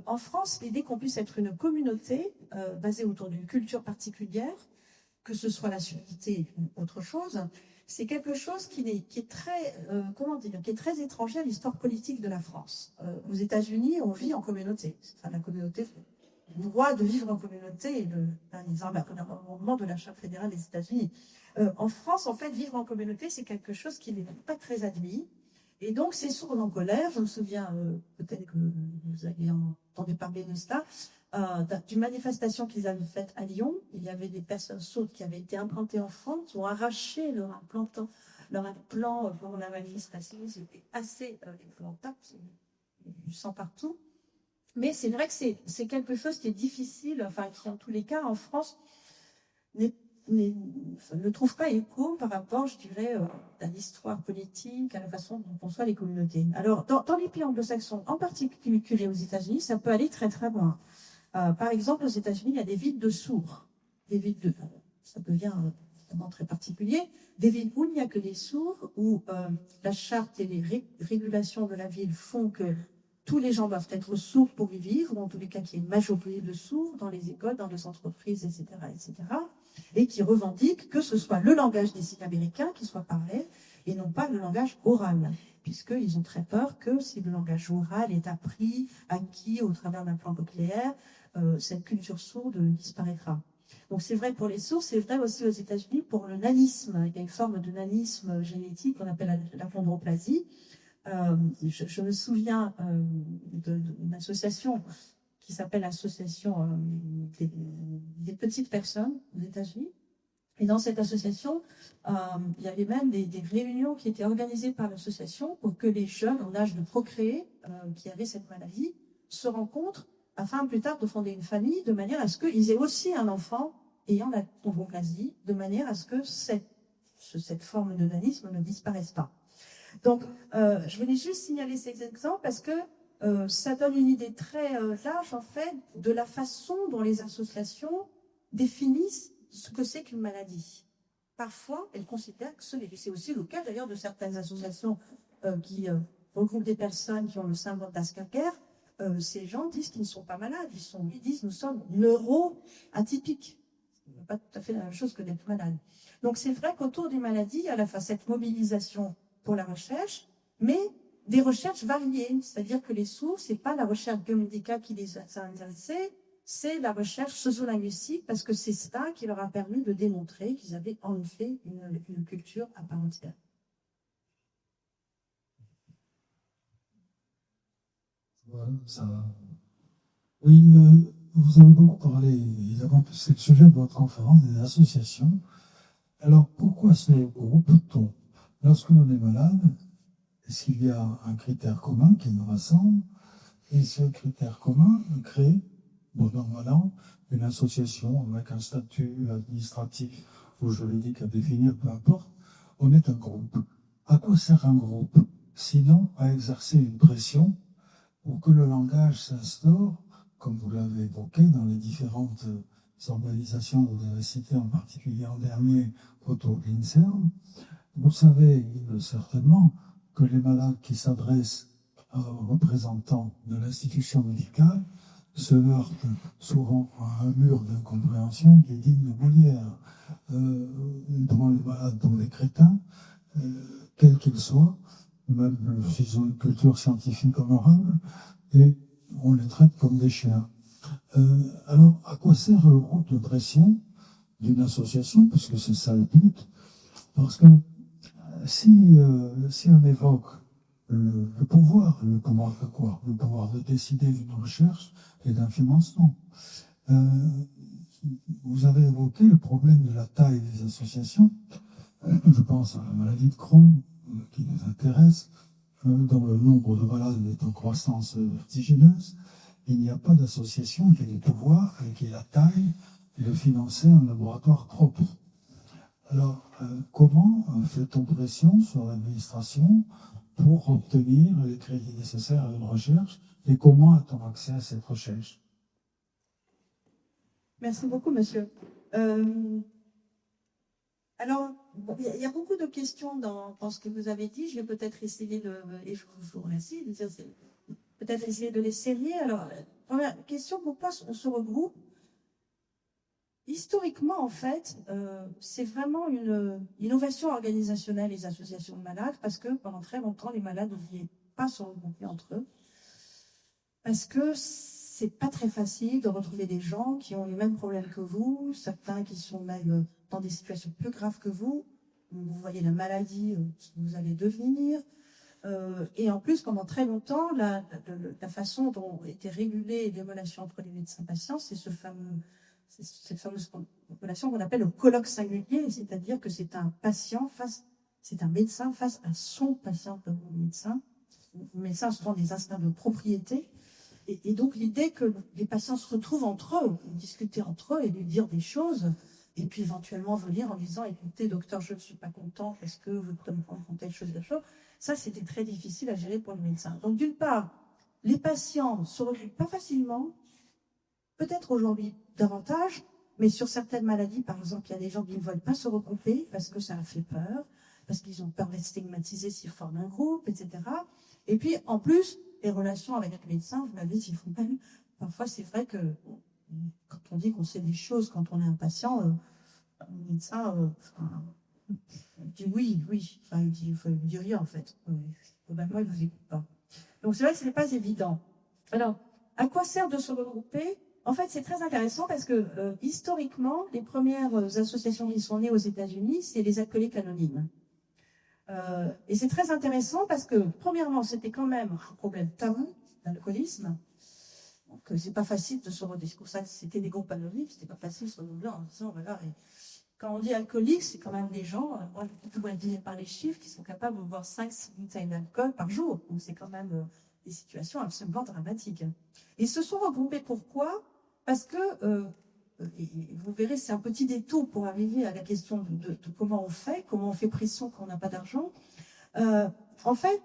en France, l'idée qu'on puisse être une communauté basée autour d'une culture particulière, que ce soit la surdité ou autre chose, c'est quelque chose qui est très, qui est très étranger à l'histoire politique de la France. Aux États-Unis, on vit en communauté. Enfin, la communauté, le droit de vivre en communauté est un amendement de la Charte fédérale des États-Unis. En France, en fait, vivre en communauté, c'est quelque chose qui n'est pas très admis. Et donc, ces sourds en colère, je me souviens, peut-être que vous avez entendu parler de cela, d'une manifestation qu'ils avaient faite à Lyon. Il y avait des personnes sourdes qui avaient été implantées en France, ont arraché leur implant pour la manifestation. C'était assez épouvantable, du sang partout. Mais c'est vrai que c'est quelque chose qui est difficile, enfin, qui en tous les cas, en France, ne trouve pas écho par rapport, je dirais, à l'histoire politique, à la façon dont on conçoit les communautés. Alors, dans les pays anglo-saxons, en particulier aux États-Unis, ça peut aller très très loin. Par exemple, aux États-Unis, il y a des villes de sourds. Ça devient vraiment très particulier. Des villes où il n'y a que des sourds, où la charte et les régulations de la ville font que tous les gens doivent être sourds pour y vivre, ou en tous les cas qu'il y ait une majorité de sourds dans les écoles, dans les entreprises, etc., etc., et qui revendiquent que ce soit le langage des signes américains qui soit parlé, et non pas le langage oral, puisqu'ils ont très peur que si le langage oral est appris, acquis au travers d'un plan cochléaire, cette culture sourde disparaîtra. Donc c'est vrai pour les sourds, c'est vrai aussi aux États-Unis pour le nanisme. Il y a une forme de nanisme génétique qu'on appelle la chondroplasie. Je me souviens d'une association qui s'appelle l'Association des petites personnes aux États-Unis. Et dans cette association, il y avait même des réunions qui étaient organisées par l'association pour que les jeunes en âge de procréer qui avaient cette maladie se rencontrent afin plus tard de fonder une famille de manière à ce qu'ils aient aussi un enfant ayant la chondroplasie, de manière à ce que cette forme de nanisme ne disparaisse pas. Donc, je voulais juste signaler ces exemples parce que ça donne une idée très large, en fait, de la façon dont les associations définissent ce que c'est qu'une maladie. Parfois, elles considèrent que ce n'est pas. C'est aussi le cas, d'ailleurs, de certaines associations qui regroupent des personnes qui ont le syndrome d'Asperger. Ces gens disent qu'ils ne sont pas malades. Ils disent nous sommes neuro-atypiques. Ce n'est pas tout à fait la même chose que d'être malade. Donc, c'est vrai qu'autour des maladies, il y a à la fois cette mobilisation pour la recherche, mais des recherches variées. C'est-à-dire que les sourds, ce n'est pas la recherche biomédicale qui les a intéressés, c'est la recherche sociolinguistique, parce que c'est ça qui leur a permis de démontrer qu'ils avaient en effet une culture à part entière. Voilà, ça va. Oui, vous avez beaucoup parlé, évidemment, c'est le sujet de votre conférence, des associations. Alors, pourquoi se groupe-t-on? Lorsque l'on est malade, est-ce qu'il y a un critère commun qui nous rassemble? Et ce critère commun crée, bon an, mal an, une association avec un statut administratif ou juridique à définir, peu importe. On est un groupe. À quoi sert un groupe? Sinon, à exercer une pression pour que le langage s'instaure, comme vous l'avez évoqué, dans les différentes organisations que vous avez citées, en particulier en dernier, autour de l'INSERM. Vous savez certainement que les malades qui s'adressent aux représentants de l'institution médicale se heurtent souvent à un mur d'incompréhension qui est digne de Molière. Devant les malades, dont les crétins, quels qu'ils soient, même s'ils ont une culture scientifique honorable, et on les traite comme des chiens. Alors, à quoi sert le groupe de pression d'une association? Puisque c'est ça le but. Parce que si on évoque le pouvoir de quoi? Le pouvoir de décider d'une recherche et d'un financement. Vous avez évoqué le problème de la taille des associations. Je pense à la maladie de Crohn, qui nous intéresse, dont le nombre de malades est en croissance vertigineuse. Il n'y a pas d'association qui ait le pouvoir et qui ait la taille de financer un laboratoire propre. Alors, comment fait-on pression sur l'administration pour obtenir les crédits nécessaires à une recherche et comment a-t-on accès à cette recherche? Merci beaucoup, monsieur. Alors, il y a beaucoup de questions dans ce que vous avez dit. Je vais peut-être essayer et je vous remercie de dire peut-être essayer de les serrer. Alors, première question, pourquoi on se regroupe? Historiquement, en fait, c'est vraiment une innovation organisationnelle, les associations de malades, parce que pendant très longtemps, les malades ne voulaient pas se regrouper entre eux, parce que c'est pas très facile de retrouver des gens qui ont les mêmes problèmes que vous, certains qui sont même dans des situations plus graves que vous. Vous voyez la maladie, ce que vous allez devenir. Et en plus, pendant très longtemps, la façon dont était régulée les relations entre les médecins-patients, c'est cette fameuse relation qu'on appelle le colloque singulier, c'est-à-dire que c'est un médecin face à son patient comme médecin. Les médecins sont des instincts de propriété. Et donc, l'idée que les patients se retrouvent entre eux, discuter entre eux et lui dire des choses, et puis éventuellement venir en disant, écoutez, docteur, je ne suis pas content, est-ce que vous pouvez me prendre telle chose, ça, c'était très difficile à gérer pour les médecins. Donc, d'une part, les patients ne se regroupent pas facilement, peut-être aujourd'hui davantage, mais sur certaines maladies, par exemple, il y a des gens qui ne veulent pas se regrouper parce que ça a fait peur, parce qu'ils ont peur d'être stigmatisés s'ils forment un groupe, etc. Et puis, en plus, les relations avec les médecins, vous l'avez dit, s'ils font pas. Parfois, c'est vrai que quand on dit qu'on sait des choses, quand on est un patient, le médecin dit oui, enfin, il dit rien en fait. Globalement, il ne vous écoute pas. Donc, c'est vrai que ce n'est pas évident. Alors, à quoi sert de se regrouper? En fait, c'est très intéressant parce que historiquement, les premières associations qui sont nées aux États-Unis, c'est les alcooliques anonymes. Et c'est très intéressant parce que, premièrement, c'était quand même un problème tabou, l'alcoolisme. Donc, c'est pas facile de se rediscuter. Pour ça, c'était des groupes anonymes, c'était pas facile de se renouveler en disant, voilà. Et quand on dit alcoolique, c'est quand même des gens, moi, je peux dire par les chiffres, qui sont capables de boire 5-6 bouteilles d'alcool par jour. Donc, c'est quand même des situations absolument dramatiques. Ils se sont regroupés pourquoi? Parce que, et vous verrez, c'est un petit détour pour arriver à la question de comment on fait pression quand on n'a pas d'argent. En fait,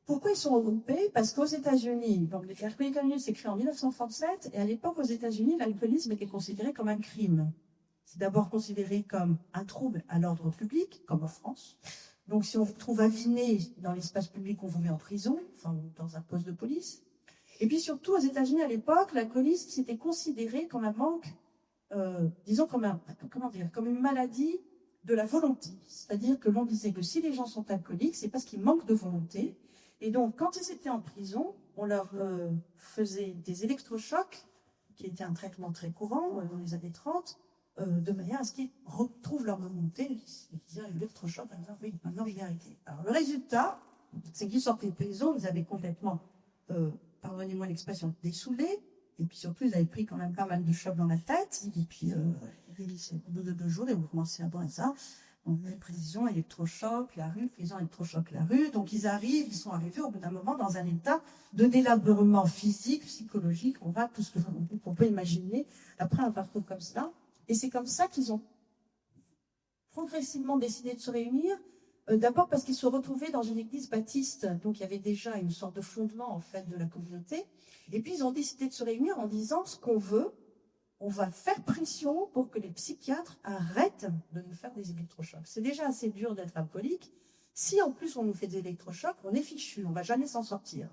pourquoi ils sont regroupés? Parce qu'aux États-Unis, donc l'alcoolique anonyme s'est créé en 1937, et à l'époque, aux États-Unis, l'alcoolisme était considéré comme un crime. C'est d'abord considéré comme un trouble à l'ordre public, comme en France. Donc, si on vous trouve aviné dans l'espace public, on vous met en prison, enfin, dans un poste de police. Et puis surtout, aux États-Unis, à l'époque, l'alcoolisme c'était considéré comme un manque, disons comme une maladie de la volonté. C'est-à-dire que l'on disait que si les gens sont alcooliques, c'est parce qu'ils manquent de volonté. Et donc, quand ils étaient en prison, on leur faisait des électrochocs, qui était un traitement très courant dans les années 30, de manière à ce qu'ils retrouvent leur volonté. Ils disaient électrochoc, en disant, oui, maintenant je vais arrêter. Alors, le résultat, c'est qu'ils sortaient de prison, ils avaient complètement, pardonnez-moi l'expression, dessoulés. Et puis surtout, ils avaient pris quand même pas mal de chocs dans la tête. Et puis, au bout de 2 jours, ils ont commencé à boire ça. Donc, prison, électrochoc, la rue, prison, électrochoc, la rue. Donc, ils sont arrivés au bout d'un moment dans un état de délabrement physique, psychologique. On va tout ce qu'on peut imaginer après un parcours comme ça. Et c'est comme ça qu'ils ont progressivement décidé de se réunir. D'abord parce qu'ils se retrouvaient dans une église baptiste, donc il y avait déjà une sorte de fondement en fait de la communauté. Et puis ils ont décidé de se réunir en disant ce qu'on veut, on va faire pression pour que les psychiatres arrêtent de nous faire des électrochocs. C'est déjà assez dur d'être alcoolique. Si en plus on nous fait des électrochocs, on est fichu, on va jamais s'en sortir.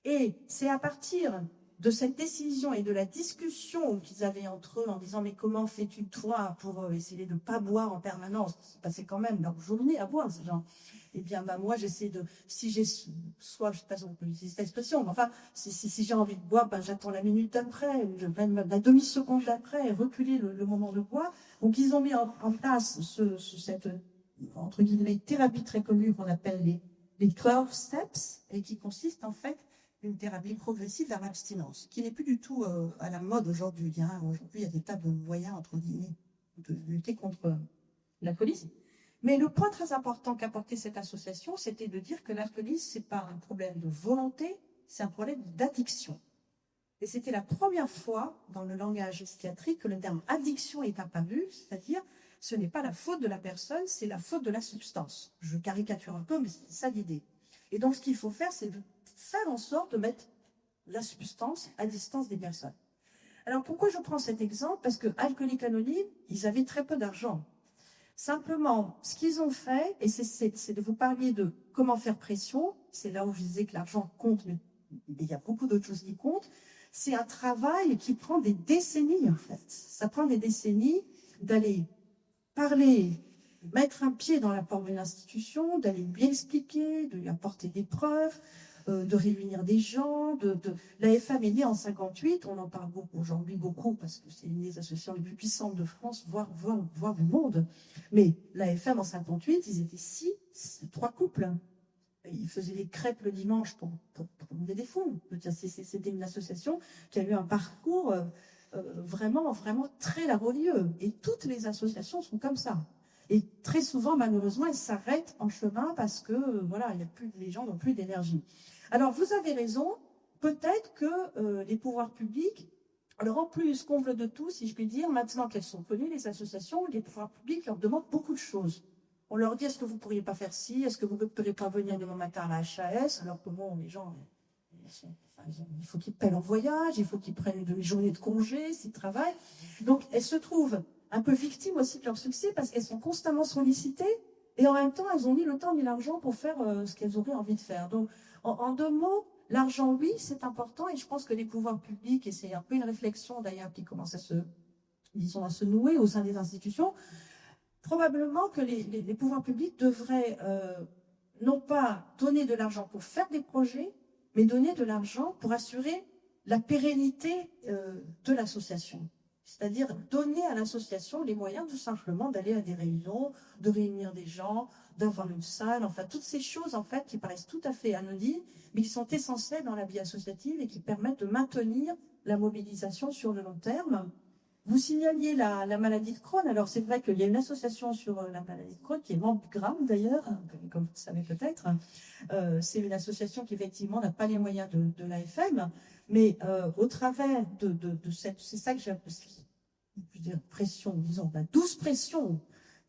Et c'est à partir de cette décision et de la discussion qu'ils avaient entre eux en disant mais comment fais-tu toi pour essayer de ne pas boire en permanence, c'est passé quand même leur journée à boire ces gens. Eh bien moi j'essaie de, si j'ai soit, je sais pas si on peut utiliser cette expression, mais enfin si j'ai envie de boire, j'attends la minute d'après, même la demi-seconde d'après, reculer le moment de boire. Donc ils ont mis en place cette entre guillemets thérapie très connue qu'on appelle les 12 steps et qui consiste en fait une thérapie progressive vers l'abstinence, qui n'est plus du tout à la mode aujourd'hui. Aujourd'hui, il y a des tas de moyens, entre guillemets, de lutter contre l'alcoolisme. Mais le point très important qu'apportait cette association, c'était de dire que l'alcoolisme, ce n'est pas un problème de volonté, c'est un problème d'addiction. Et c'était la première fois dans le langage psychiatrique que le terme addiction est apparu, c'est-à-dire ce n'est pas la faute de la personne, c'est la faute de la substance. Je caricature un peu, mais c'est ça l'idée. Et donc, ce qu'il faut faire, c'est de faire en sorte de mettre la substance à distance des personnes. Alors, pourquoi je prends cet exemple? Parce que Alcooliques Anonymes, ils avaient très peu d'argent. Simplement, ce qu'ils ont fait, et c'est de vous parler de comment faire pression, c'est là où je disais que l'argent compte, mais il y a beaucoup d'autres choses qui comptent. C'est un travail qui prend des décennies, en fait. Ça prend des décennies d'aller parler, mettre un pied dans la porte d'une institution, d'aller lui expliquer, de lui apporter des preuves, de réunir des gens. L'AFM est née en 58, on en parle beaucoup aujourd'hui, beaucoup, parce que c'est une des associations les plus puissantes de France, voire du monde. Mais l'AFM en 58, ils étaient 3 couples. Ils faisaient des crêpes le dimanche pour demander des fonds. C'était une association qui a eu un parcours vraiment très laborieux. Et toutes les associations sont comme ça. Et très souvent, malheureusement, elles s'arrêtent en chemin parce que voilà, les gens n'ont plus d'énergie. Alors, vous avez raison. Peut-être que les pouvoirs publics, alors en plus, comble de tout, si je puis dire, maintenant qu'elles sont connues, les associations, les pouvoirs publics leur demandent beaucoup de choses. On leur dit, est-ce que vous ne pourriez pas faire ci? Est-ce que vous ne pourriez pas venir demain matin à la HAS? Alors que bon, les gens, il faut qu'ils paient leur voyage, il faut qu'ils prennent une journée de congé s'ils travaillent. Donc, elles se trouvent un peu victimes aussi de leur succès parce qu'elles sont constamment sollicitées et en même temps, elles ont ni le temps ni l'argent pour faire ce qu'elles auraient envie de faire. Donc, en 2 mots, l'argent, oui, c'est important et je pense que les pouvoirs publics, et c'est un peu une réflexion d'ailleurs qui commence à se nouer au sein des institutions, probablement que les pouvoirs publics devraient non pas donner de l'argent pour faire des projets, mais donner de l'argent pour assurer la pérennité de l'association. C'est-à-dire donner à l'association les moyens tout simplement d'aller à des réunions, de réunir des gens, d'avoir une salle, enfin toutes ces choses en fait qui paraissent tout à fait anodines, mais qui sont essentielles dans la vie associative et qui permettent de maintenir la mobilisation sur le long terme. Vous signaliez la maladie de Crohn. Alors, c'est vrai qu'il y a une association sur la maladie de Crohn qui est membre GRAM, d'ailleurs, comme vous le savez peut-être. C'est une association qui, effectivement, n'a pas les moyens de l'AFM, mais au travers de cette... C'est ça que j'ai pression, disons, la douce pression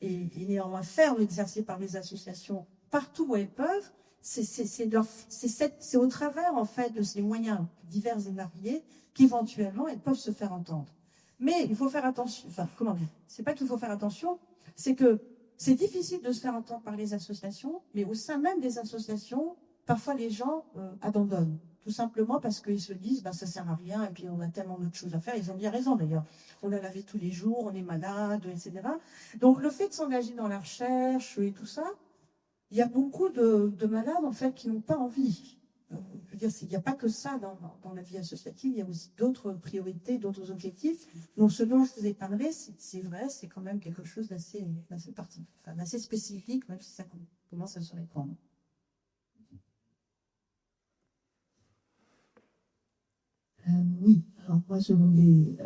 et néanmoins ferme exercée par les associations partout où elles peuvent. C'est au travers, en fait, de ces moyens divers et variés qu'éventuellement, elles peuvent se faire entendre. Mais il faut faire attention, enfin, comment dire, c'est pas qu'il faut faire attention, c'est que c'est difficile de se faire entendre par les associations, mais au sein même des associations, parfois les gens abandonnent, tout simplement parce qu'ils se disent, ben, ça sert à rien, et puis on a tellement d'autres choses à faire, ils ont bien raison d'ailleurs, on a lavé tous les jours, on est malade, etc. Donc le fait de s'engager dans la recherche et tout ça, il y a beaucoup de malades en fait qui n'ont pas envie. Je veux dire, il n'y a pas que ça dans la vie associative, il y a aussi d'autres priorités, d'autres objectifs. Donc, ce dont je vous ai parlé, c'est vrai, c'est quand même quelque chose d'assez spécifique, même si ça commence à se répandre. Oui, alors moi, je voulais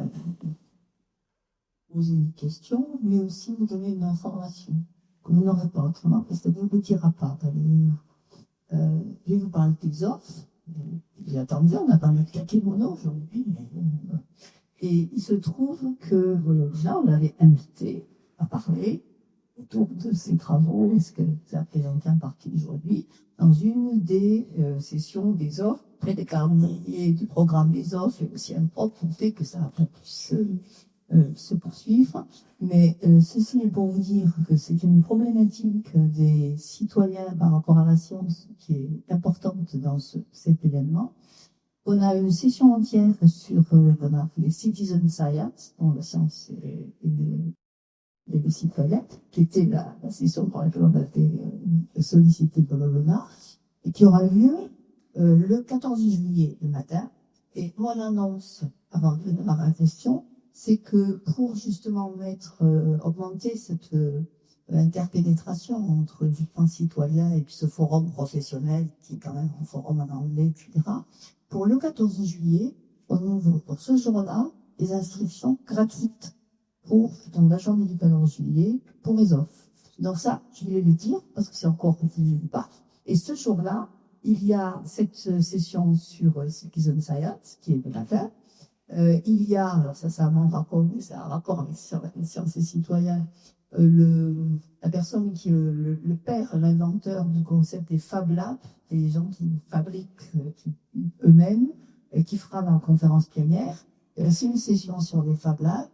poser une question, mais aussi vous donner une information que vous n'aurez pas autrement, parce que vous ne le direz pas dans les livres. Je vais vous parler des offres. J'ai attendu, on a parlé de kakémono aujourd'hui. Et il se trouve que là, on l'avait invité à parler autour de ses travaux, et ce que ça a présenté en partie aujourd'hui, dans une des sessions des offres, près des calendriers du programme des offres, et aussi un propre fait que ça a pu se poursuivre. Mais ceci est pour vous dire que c'est une problématique des citoyens par rapport à la science qui est importante dans cet événement. On a une session entière sur les citizen science, dont la science et les citoyens, qui était la session pour laquelle on a été sollicité de Léonard, et qui aura lieu le 14 juillet le matin. Et mon annonce, avant de venir à la question, c'est que pour justement augmenter cette interpénétration entre du plan citoyen et puis ce forum professionnel qui est quand même un forum en anglais, etc., pour le 14 juillet, on ouvre pour ce jour-là des inscriptions gratuites pour donc, la journée du 14 juillet pour les offres. Donc ça, je voulais le dire parce que c'est encore nulle part. Et ce jour-là, il y a cette session sur Citizen Science qui est le matin. Il y a, alors ça a un rapport, mais c'est un rapport avec sciences et citoyens, la personne qui est le père, l'inventeur du concept des Fab Labs, des gens qui fabriquent eux-mêmes, et qui fera la conférence plénière. C'est une session sur les Fab Labs.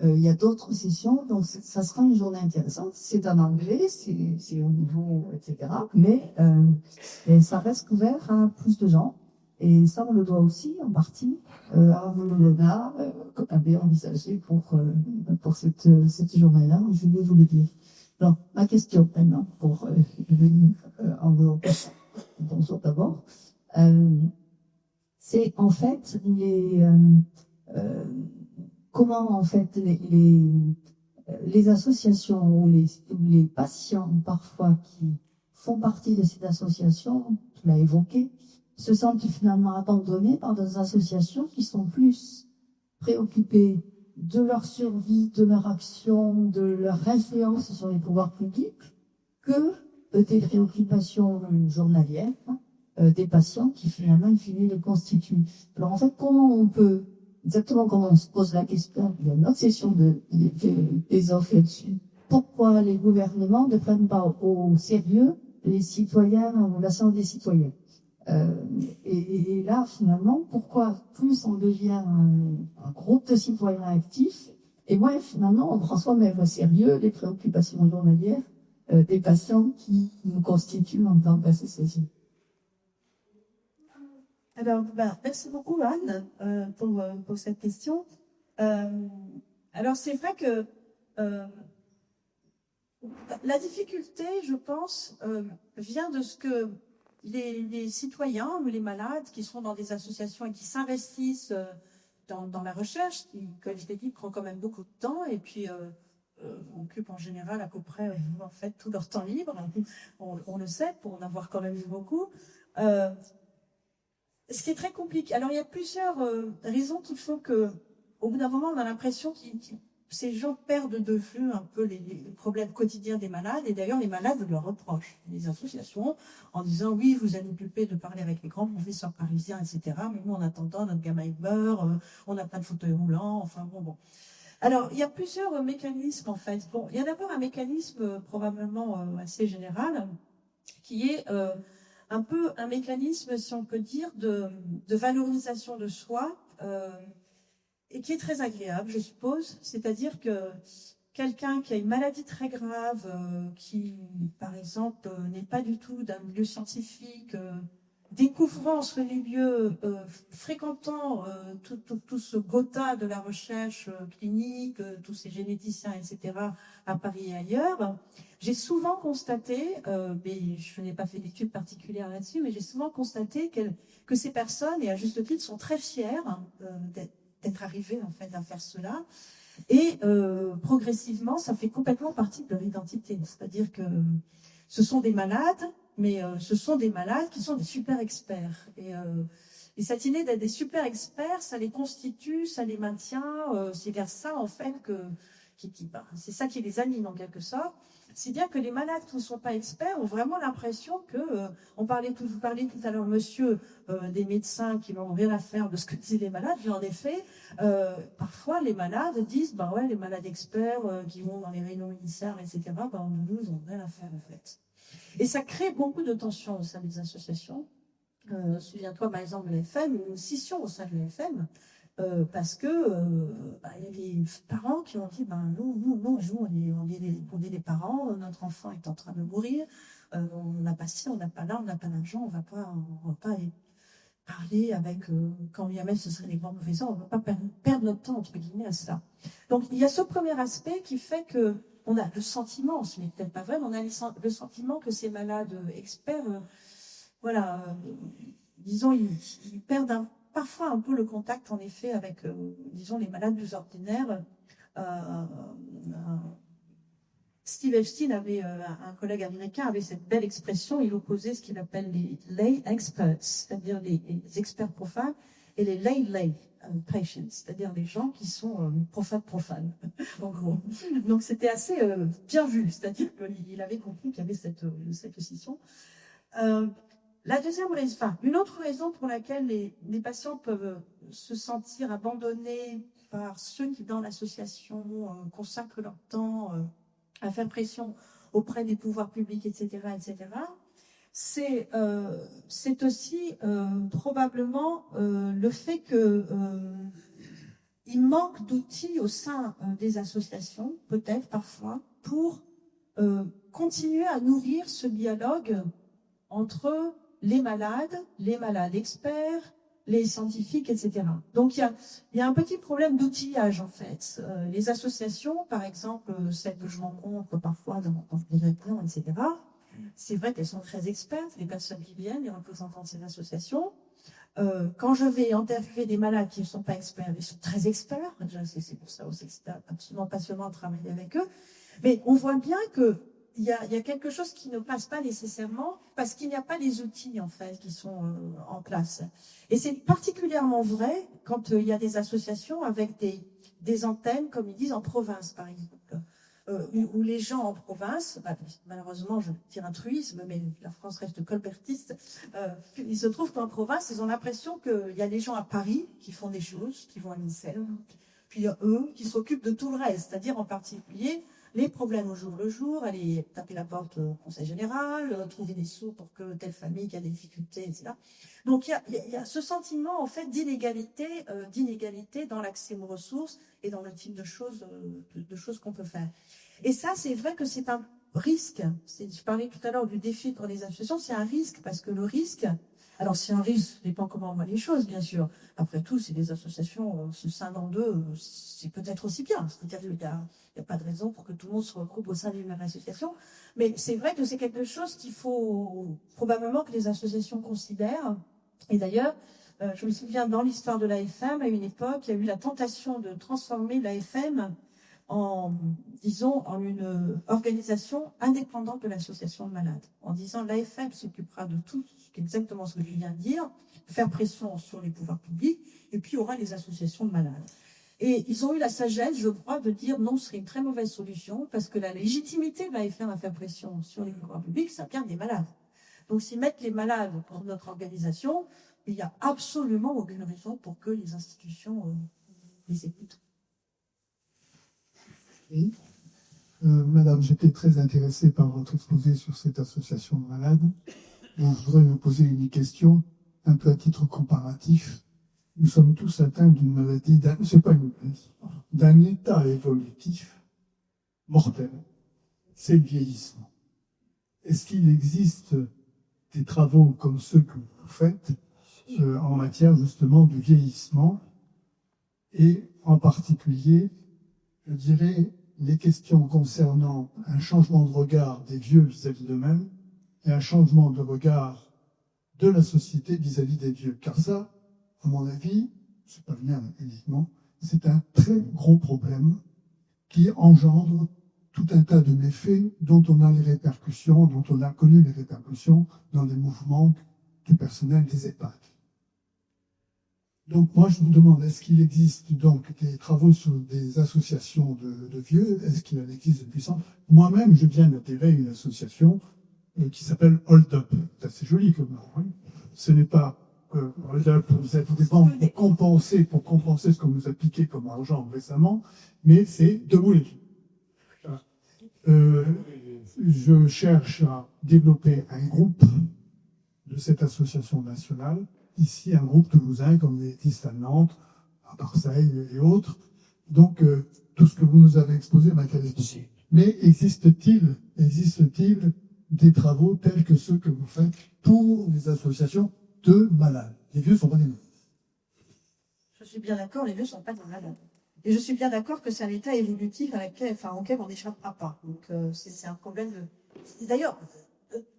Il y a d'autres sessions, donc ça sera une journée intéressante. C'est en anglais, c'est au niveau, etc. Mais ça reste ouvert à plus de gens. Et ça, on le doit aussi, en partie, à Volodona, qu'on avait envisagé pour cette journée-là, je vais vous le dire. Alors, ma question maintenant, pour venir en dehors de ça, bonjour d'abord, c'est en fait comment en fait les associations ou les patients parfois qui font partie de cette association, tu l'as évoqué, se sentent finalement abandonnés par des associations qui sont plus préoccupées de leur survie, de leur action, de leur influence sur les pouvoirs publics, que des préoccupations journalières des patients qui finalement, in fine, les constituent. Alors en fait, comment on peut, exactement comme on se pose la question, il y a une autre session des offres là-dessus, pourquoi les gouvernements ne prennent pas au sérieux les citoyens, la santé des citoyens? Et là, finalement, pourquoi plus on devient un groupe de citoyens actifs, et moins finalement on prend soi-même au sérieux les préoccupations journalières des patients qui nous constituent en tant qu'association. Alors, merci beaucoup Anne pour cette question. Alors c'est vrai que la difficulté, je pense, vient de ce que les citoyens ou les malades qui sont dans des associations et qui s'investissent dans la recherche, qui, comme je l'ai dit, prend quand même beaucoup de temps et puis occupent en général à peu près en fait, tout leur temps libre, on le sait, pour en avoir quand même eu beaucoup. Ce qui est très compliqué. Alors, il y a plusieurs raisons qui font que, au bout d'un moment, on a l'impression que ces gens perdent de vue un peu les problèmes quotidiens des malades. Et d'ailleurs, les malades leur reprochent, les associations, en disant oui, vous êtes occupés de parler avec les grands professeurs parisiens, etc. Mais nous, en attendant, notre gamin il meurt, on n'a pas de fauteuil roulant. Enfin bon. Alors, il y a plusieurs mécanismes en fait. Bon, il y a d'abord un mécanisme probablement assez général qui est un peu un mécanisme, si on peut dire, de valorisation de soi, et qui est très agréable, je suppose. C'est-à-dire que quelqu'un qui a une maladie très grave, qui, par exemple, n'est pas du tout d'un milieu scientifique, découvrant ce milieu, fréquentant tout ce gotha de la recherche clinique, tous ces généticiens, etc., à Paris et ailleurs, j'ai souvent constaté, mais je n'ai pas fait d'études particulières là-dessus, mais j'ai souvent constaté que ces personnes, et à juste titre, sont très fières d'être arrivées en fait à faire cela. Et progressivement, ça fait complètement partie de leur identité. C'est-à-dire que ce sont des malades, mais ce sont des malades qui sont des super experts. Et cette idée d'être des super experts, ça les constitue, ça les maintient. C'est vers ça, en fait, c'est ça qui les anime en quelque sorte. C'est bien que les malades qui ne sont pas experts ont vraiment l'impression que, vous parliez tout à l'heure, monsieur, des médecins qui n'ont rien à faire de ce que disent les malades, mais en effet, parfois les malades disent, ouais, les malades experts qui vont dans les réunions ministères, etc., nous, ils n'ont rien à faire en fait. Et ça crée beaucoup de tensions au sein des associations. Souviens-toi, par exemple, de l'AFM, une scission au sein de l'AFM, parce que y a des parents qui ont dit nous on est des parents, notre enfant est en train de mourir, on n'a pas ci, on n'a pas là, on n'a pas d'argent, on va pas aller parler avec quand bien même ce seraient les grands professeurs, on ne va pas perdre notre temps entre guillemets à ça. Donc il y a ce premier aspect qui fait que on a le sentiment, ce n'est peut-être pas vrai, mais on a le sentiment que ces malades experts, disons, ils perdent parfois un peu le contact, en effet, avec, disons, les malades plus ordinaires. Steve Epstein un collègue américain avait cette belle expression, il opposait ce qu'il appelle les lay experts, c'est-à-dire les experts profanes, et les lay patients, c'est-à-dire les gens qui sont profanes, en gros. Donc c'était assez bien vu, c'est-à-dire qu'il avait compris qu'il y avait cette scission. Une autre raison pour laquelle les patients peuvent se sentir abandonnés par ceux qui, dans l'association, consacrent leur temps à faire pression auprès des pouvoirs publics, etc., c'est aussi probablement le fait qu'il manque d'outils au sein des associations, peut-être parfois, pour continuer à nourrir ce dialogue entre les malades experts, les scientifiques, etc. Donc il y a un petit problème d'outillage en fait. Les associations, par exemple, celles que je rencontre parfois dans les réunions, etc., c'est vrai qu'elles sont très expertes, les personnes qui viennent, les représentants de ces associations. Quand je vais interviewer des malades qui ne sont pas experts, ils sont très experts. C'est pour ça aussi que c'est absolument passionnant de travailler avec eux. Mais on voit bien qu'il y a quelque chose qui ne passe pas nécessairement parce qu'il n'y a pas les outils en fait qui sont en place. Et c'est particulièrement vrai quand il y a des associations avec des antennes, comme ils disent, en province, par exemple. Où les gens en province, malheureusement, je vais dire un truisme, mais la France reste colbertiste, il se trouve qu'en province, ils ont l'impression qu'il y a des gens à Paris qui font des choses, qui vont à l'INSEE, puis il y a eux qui s'occupent de tout le reste, c'est-à-dire en particulier les problèmes au jour le jour, aller taper la porte au conseil général, trouver des sous pour que telle famille qui a des difficultés, etc. Donc il y a ce sentiment en fait d'inégalité dans l'accès aux ressources et dans le type de choses qu'on peut faire. Et ça, c'est vrai que c'est un risque. Je parlais tout à l'heure du défi pour les associations, c'est un risque parce que le risque, alors c'est un risque, ça dépend comment on voit les choses, bien sûr. Après tout, si les associations se scindent en deux, c'est peut-être aussi bien. C'est-à-dire qu'il n'y a pas de raison pour que tout le monde se regroupe au sein d'une même association. Mais c'est vrai que c'est quelque chose qu'il faut probablement que les associations considèrent. Et d'ailleurs, je me souviens dans l'histoire de l'AFM, à une époque, il y a eu la tentation de transformer l'AFM en une organisation indépendante de l'association de malades, en disant l'AFM s'occupera de tout, exactement ce que je viens de dire, faire pression sur les pouvoirs publics, et puis il y aura les associations de malades. Et ils ont eu la sagesse, je crois, de dire non, ce serait une très mauvaise solution, parce que la légitimité de l'AFM à faire pression sur les pouvoirs publics, ça vient des malades. Donc s'ils mettent les malades pour notre organisation, il n'y a absolument aucune raison pour que les institutions les écoutent. Oui. Madame, j'étais très intéressé par votre exposé sur cette association de malades. Donc, je voudrais vous poser une question, un peu à titre comparatif. Nous sommes tous atteints d'une maladie, d'un état évolutif mortel. C'est le vieillissement. Est-ce qu'il existe des travaux comme ceux que vous faites en matière justement de vieillissement et en particulier, je dirais, les questions concernant un changement de regard des vieux vis-à-vis d'eux-mêmes et un changement de regard de la société vis-à-vis des vieux. Car ça, à mon avis, c'est pas le mien uniquement, c'est un très gros problème qui engendre tout un tas de méfaits dont on a les répercussions, dont on a connu les répercussions dans les mouvements du personnel des EHPAD. Donc moi, je vous demande, est-ce qu'il existe donc des travaux sur des associations de vieux? Est-ce qu'il en existe de puissants? Moi-même, je viens d'intégrer une association qui s'appelle Hold Up. C'est assez joli comme nom. Hein. Ce n'est pas Hold Up, vous êtes des banques pour compenser ce qu'on nous a piqué comme argent récemment, mais c'est Debout les vieux. Je cherche à développer un groupe de cette association nationale. Ici, un groupe toulousain, comme les existe à Nantes, à Marseille et autres. Donc, tout ce que vous nous avez exposé m'intéresse. Mais existe-t-il des travaux tels que ceux que vous faites pour les associations de malades? Les vieux ne sont pas des malades. Je suis bien d'accord, les vieux ne sont pas des malades. Et je suis bien d'accord que c'est un état évolutif auquel on n'échappera pas. Donc, c'est un problème de... D'ailleurs,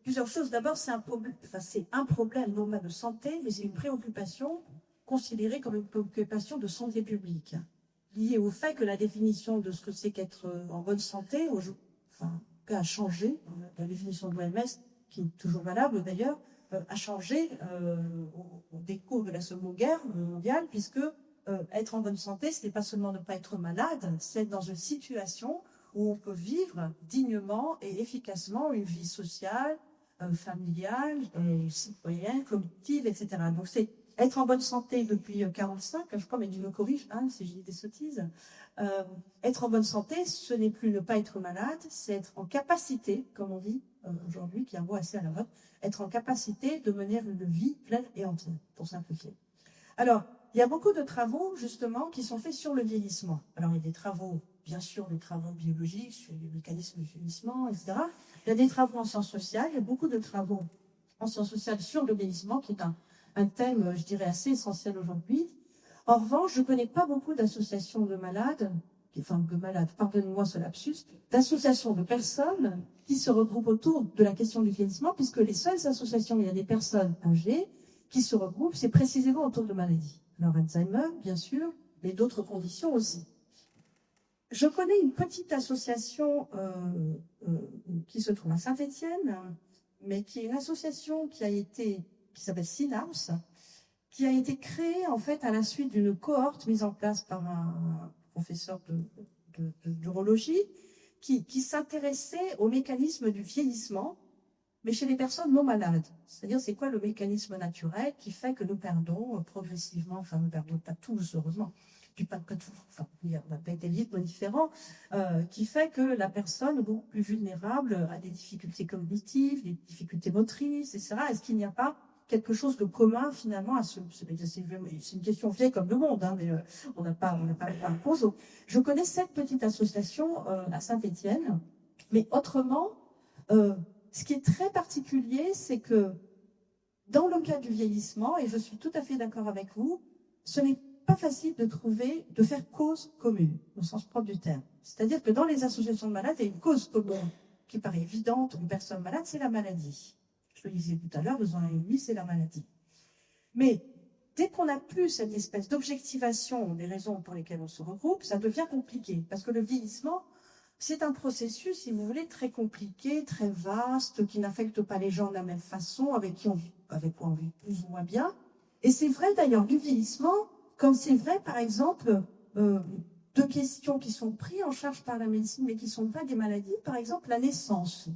plusieurs choses. D'abord, c'est un problème non pas de santé, mais c'est une préoccupation considérée comme une préoccupation de santé publique, liée au fait que la définition de ce que c'est qu'être en bonne santé, a changé. La définition de l'OMS, qui est toujours valable d'ailleurs, a changé au décours de la Seconde Guerre mondiale, puisque être en bonne santé, ce n'est pas seulement ne pas être malade, c'est être dans une situation où on peut vivre dignement et efficacement une vie sociale, familiale, citoyenne, collective, etc. Donc c'est être en bonne santé depuis 1945, je crois, mais tu me corriges, si j'ai des sottises. Être en bonne santé, ce n'est plus ne pas être malade, c'est être en capacité, comme on dit aujourd'hui, qui est un mot assez à la mode, être en capacité de mener une vie pleine et entière, pour simplifier. Alors, il y a beaucoup de travaux, justement, qui sont faits sur le vieillissement. Alors, il y a des travaux, bien sûr, des travaux biologiques, sur les mécanismes du vieillissement, etc. Il y a des travaux en sciences sociales, il y a beaucoup de travaux en sciences sociales sur le vieillissement, qui est un thème, je dirais, assez essentiel aujourd'hui. En revanche, je ne connais pas beaucoup d'associations de malades, pardonnez-moi ce lapsus, d'associations de personnes qui se regroupent autour de la question du vieillissement, puisque les seules associations où il y a des personnes âgées qui se regroupent, c'est précisément autour de maladies. Alors Alzheimer, bien sûr, mais d'autres conditions aussi. Je connais une petite association qui se trouve à Saint-Étienne, mais qui est une association qui s'appelle Synapse, qui a été créée en fait à la suite d'une cohorte mise en place par un professeur d'urologie qui s'intéressait au mécanisme du vieillissement, mais chez les personnes non malades. C'est-à-dire, c'est quoi le mécanisme naturel qui fait que nous perdons progressivement, enfin, nous perdons pas tous, heureusement, pas tous, enfin, il y a des rythmes différents, qui fait que la personne est beaucoup plus vulnérable à des difficultés cognitives, des difficultés motrices, etc. Est-ce qu'il n'y a pas quelque chose de commun, finalement, à c'est une question vieille comme le monde, hein, mais on n'a pas la réponse. Je connais cette petite association à Saint-Étienne, mais autrement, ce qui est très particulier, c'est que dans le cas du vieillissement, et je suis tout à fait d'accord avec vous, ce n'est pas facile de faire cause commune, au sens propre du terme. C'est-à-dire que dans les associations de malades, il y a une cause commune qui paraît évidente une personne malade, c'est la maladie. Je le disais tout à l'heure, 2 ans et demi, c'est la maladie. Mais dès qu'on n'a plus cette espèce d'objectivation des raisons pour lesquelles on se regroupe, ça devient compliqué. Parce que le vieillissement, c'est un processus, si vous voulez, très compliqué, très vaste, qui n'affecte pas les gens de la même façon, avec quoi on vit plus ou moins bien. Et c'est vrai d'ailleurs du vieillissement, comme c'est vrai, par exemple, de questions qui sont prises en charge par la médecine, mais qui ne sont pas des maladies, par exemple la naissance,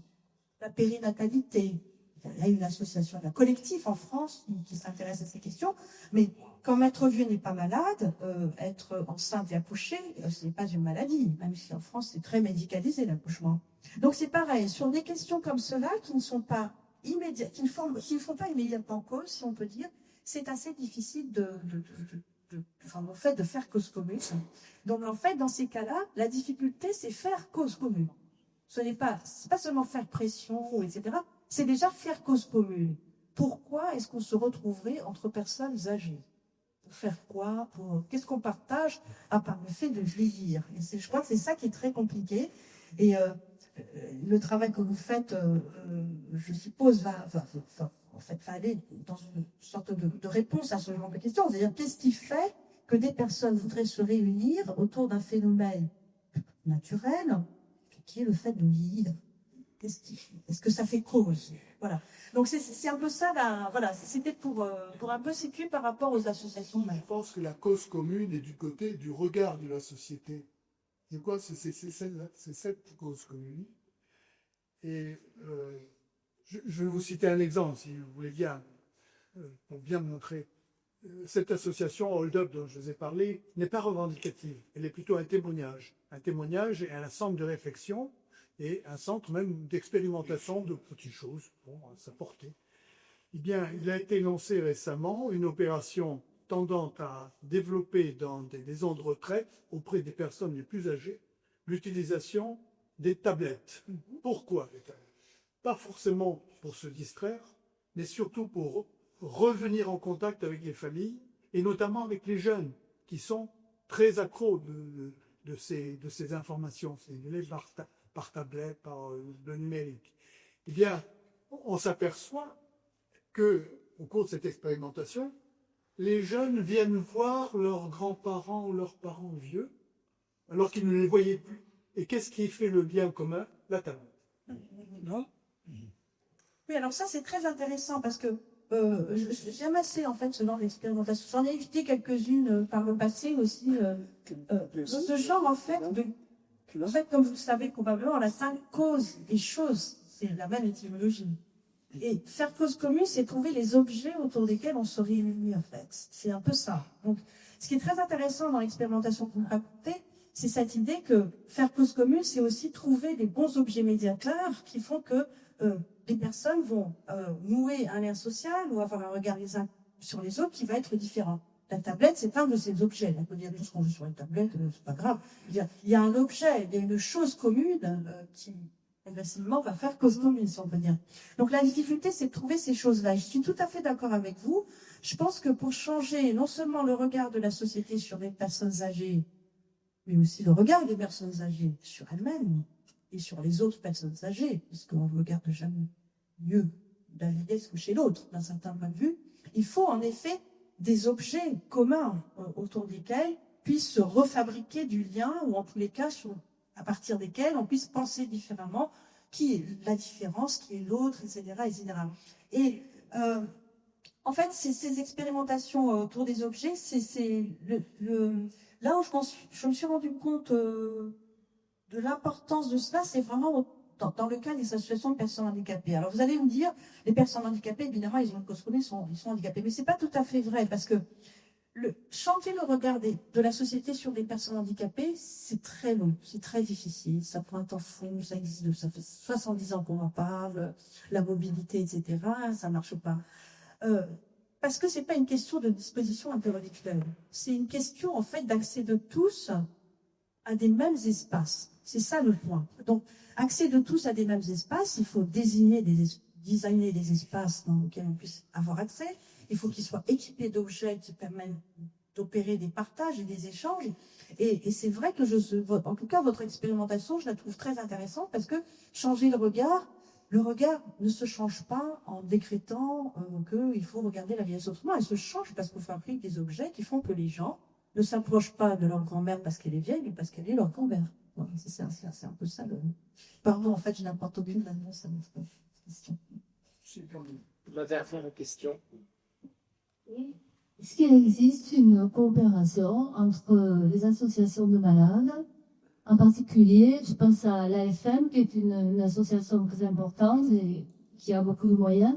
la périnatalité. Il y a une association, un collectif en France qui s'intéresse à ces questions, mais comme être vieux n'est pas malade, être enceinte et accoucher, ce n'est pas une maladie, même si en France c'est très médicalisé l'accouchement. Donc c'est pareil, sur des questions comme cela qui ne sont pas immédiates, qui ne font pas immédiatement cause, si on peut dire, c'est assez difficile en fait, de faire cause commune. Donc en fait, dans ces cas-là, la difficulté, c'est faire cause commune. Ce n'est pas seulement faire pression, etc. C'est déjà faire cause commune. Pourquoi est-ce qu'on se retrouverait entre personnes âgées? Pour faire quoi? Qu'est-ce qu'on partage à part le fait de vieillir? Et je crois que c'est ça qui est très compliqué. Et le travail que vous faites, je suppose, va aller dans une sorte de réponse à ce genre de questions. C'est-à-dire, qu'est-ce qui fait que des personnes voudraient se réunir autour d'un phénomène naturel qui est le fait de vieillir? Est-ce que ça fait cause? Voilà. Donc c'est un peu ça, voilà. C'était pour un peu situer par rapport aux associations. Je pense que la cause commune est du côté du regard de la société. C'est quoi? C'est cette cause commune. Et je vais vous citer un exemple, si vous voulez bien, pour bien montrer. Cette association Hold Up dont je vous ai parlé n'est pas revendicative. Elle est plutôt un témoignage. Un témoignage et un centre de réflexion et un centre même d'expérimentation de petites choses, à sa portée. Eh bien, il a été lancé récemment une opération tendant à développer dans des maisons de retraite auprès des personnes les plus âgées l'utilisation des tablettes. Pourquoi les tablettes? Pas forcément pour se distraire, mais surtout pour revenir en contact avec les familles et notamment avec les jeunes qui sont très accros de ces informations. C'est par tablette, par le numérique. Eh bien, on s'aperçoit qu'au cours de cette expérimentation, les jeunes viennent voir leurs grands-parents ou leurs parents vieux, alors qu'ils ne les voyaient plus. Et qu'est-ce qui fait le bien commun? La tablette. Non? Oui, alors ça, c'est très intéressant parce que j'ai amassé en fait ce genre d'expérimentation. J'en ai évité quelques-unes par le passé aussi. Ce genre en fait, comme vous le savez probablement, la 5 causes des choses, c'est la même étymologie. Et faire cause commune, c'est trouver les objets autour desquels on se réunit en fait. C'est un peu ça. Donc, ce qui est très intéressant dans l'expérimentation que vous racontez, c'est cette idée que faire cause commune, c'est aussi trouver des bons objets médiateurs qui font que les personnes vont nouer un lien social ou avoir un regard les uns sur les autres qui va être différent. La tablette, c'est un de ces objets. On peut dire tout ce qu'on veut sur une tablette, c'est pas grave. Il y a un objet, il y a une chose commune progressivement, va faire cause commune, si on peut dire. Donc la difficulté, c'est de trouver ces choses-là. Je suis tout à fait d'accord avec vous. Je pense que pour changer non seulement le regard de la société sur les personnes âgées, mais aussi le regard des personnes âgées sur elles-mêmes et sur les autres personnes âgées, puisqu'on ne regarde jamais mieux d'un vieillesse que chez l'autre, d'un certain point de vue, il faut en effet des objets communs autour desquels puissent se refabriquer du lien, ou en tous les cas, à partir desquels on puisse penser différemment qui est la différence, qui est l'autre, etc., etc. Et en fait, ces expérimentations autour des objets, là où je me suis rendu compte de l'importance de cela, c'est vraiment dans le cas des associations de personnes handicapées. Alors vous allez me dire, les personnes handicapées, évidemment, ils ont une cause commune, ils sont handicapés. Mais c'est pas tout à fait vrai, parce que changer le regard de la société sur des personnes handicapées, c'est très long, c'est très difficile. Ça prend un temps fou, ça existe, ça fait 70 ans qu'on en parle, la mobilité, etc. Ça marche pas. Parce que c'est pas une question de disposition intellectuelle. C'est une question, en fait, d'accès de tous à des mêmes espaces. C'est ça le point. Donc, accès de tous à des mêmes espaces, il faut designer des espaces dans lesquels on puisse avoir accès. Il faut qu'ils soient équipés d'objets qui permettent d'opérer des partages et des échanges. Et c'est vrai que en tout cas, votre expérimentation, je la trouve très intéressante parce que changer le regard ne se change pas en décrétant qu'il faut regarder la vieillesse autrement. Elle se change parce qu'on fabrique des objets qui font que les gens ne s'approchent pas de leur grand-mère parce qu'elle est vieille, mais parce qu'elle est leur grand-mère. Voilà, c'est un peu ça. Pardon, en fait, je n'apporte aucune réponse à votre question. La dernière question. Est-ce qu'il existe une coopération entre les associations de malades? En particulier, je pense à l'AFM, qui est une association très importante et qui a beaucoup de moyens.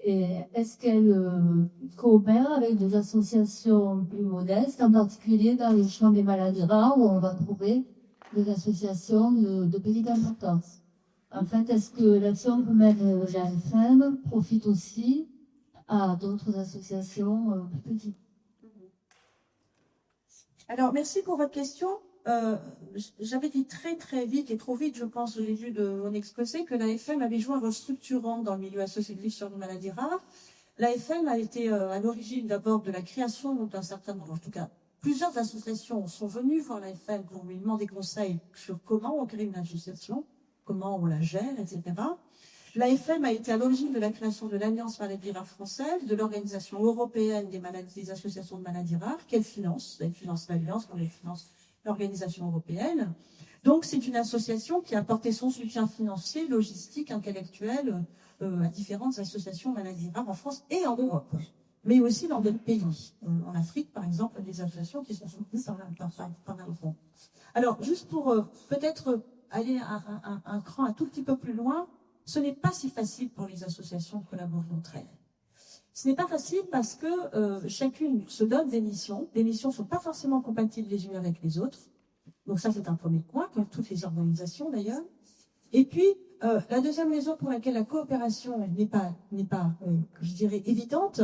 Et est-ce qu'elle coopère avec des associations plus modestes, en particulier dans le champ des maladies rares, où on va trouver des associations de petite importance? En fait, est-ce que l'action que mène l'AFM profite aussi à d'autres associations plus petites? Alors, merci pour votre question. J'avais dit très très vite et trop vite, je pense, au début de mon exposé, que l'AFM avait joué un rôle structurant dans le milieu associatif sur les maladies rares. L'AFM a été à l'origine d'abord de la création d'un certain nombre, en tout cas, plusieurs associations sont venues voir l'AFM pour lui demander conseil sur comment on crée une association, comment on la gère, etc. L'AFM a été à l'origine de la création de l'Alliance Maladies Rares française, de l'Organisation européenne des associations de maladies rares, qu'elle finance. Elle finance l'Alliance, comme elle finance l'organisation européenne. Donc, c'est une association qui a apporté son soutien financier, logistique, intellectuel à différentes associations maladies rares en France et en Europe, mais aussi dans d'autres pays. En Afrique, par exemple, des associations qui sont soutenues par un fonds. Alors, juste pour peut-être aller un cran un tout petit peu plus loin, ce n'est pas si facile pour les associations de collaborer entre elles. Ce n'est pas facile parce que chacune se donne des missions. Les missions ne sont pas forcément compatibles les unes avec les autres. Donc ça, c'est un premier point, comme toutes les organisations d'ailleurs. Et puis, la deuxième raison pour laquelle la coopération n'est pas je dirais, évidente,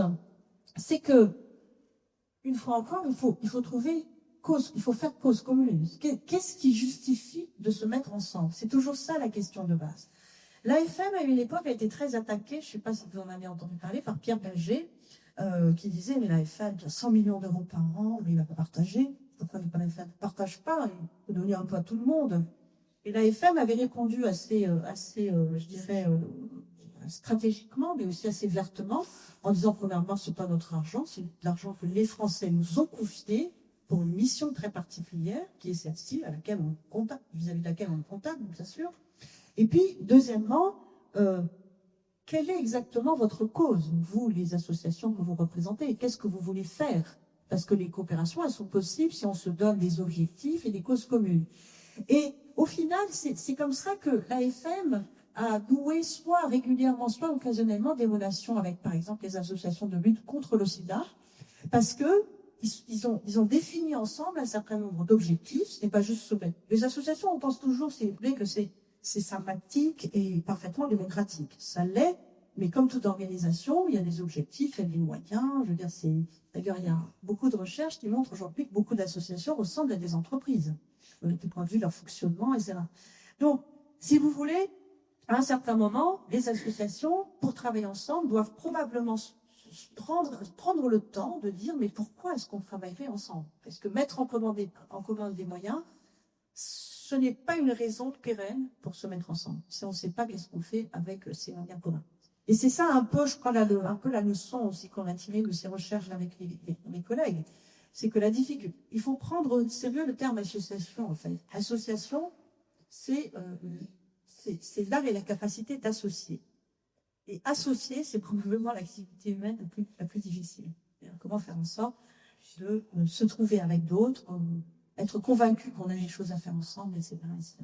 c'est que, une fois encore, il faut trouver cause, il faut faire cause commune. Qu'est-ce qui justifie de se mettre ensemble? C'est toujours ça la question de base. L'AFM, à une époque, a été très attaquée, je ne sais pas si vous en avez entendu parler, par Pierre Berger, qui disait, mais l'AFM, il y a 100 millions d'euros par an, mais il ne va pas partager. Pourquoi l'AFM ne partage pas? Il faut donner un peu à tout le monde. Et l'AFM avait répondu assez je dirais, stratégiquement, mais aussi assez vertement, en disant, premièrement, ce n'est pas notre argent, c'est l'argent que les Français nous ont confié pour une mission très particulière, qui est celle-ci, à laquelle on compte, vis-à-vis de laquelle on compte, bien sûr. Et puis, deuxièmement, quelle est exactement votre cause, vous, les associations que vous représentez? Qu'est-ce que vous voulez faire? Parce que les coopérations, elles sont possibles si on se donne des objectifs et des causes communes. Et au final, c'est comme ça que l'AFM a noué soit régulièrement, soit occasionnellement des relations avec, par exemple, les associations de lutte contre le sida, parce que ils ont défini ensemble un certain nombre d'objectifs. Ce n'est pas juste ce. Les associations, on pense toujours, si vous voulez, que c'est sympathique et parfaitement démocratique. Ça l'est, mais comme toute organisation, il y a des objectifs, il y a des moyens. Je veux dire, d'ailleurs, il y a beaucoup de recherches qui montrent aujourd'hui que beaucoup d'associations ressemblent à des entreprises, du point de vue de leur fonctionnement, etc. Donc, Si vous voulez, à un certain moment, les associations, pour travailler ensemble, doivent probablement prendre le temps de dire mais pourquoi est-ce qu'on travaillerait ensemble? Parce que mettre en commun des moyens, ce n'est pas une raison pérenne pour se mettre ensemble. Si on ne sait pas qu'est-ce qu'on fait avec ces moyens communs. Et c'est ça un peu, je crois, un peu la leçon aussi qu'on a tirée de ces recherches avec mes collègues. C'est que la difficulté, il faut prendre au sérieux le terme association, en fait. Association, c'est l'art et la capacité d'associer. Et associer, c'est probablement l'activité humaine la plus difficile. Comment faire en sorte de se trouver avec d'autres, être convaincu qu'on a des choses à faire ensemble, etc. etc.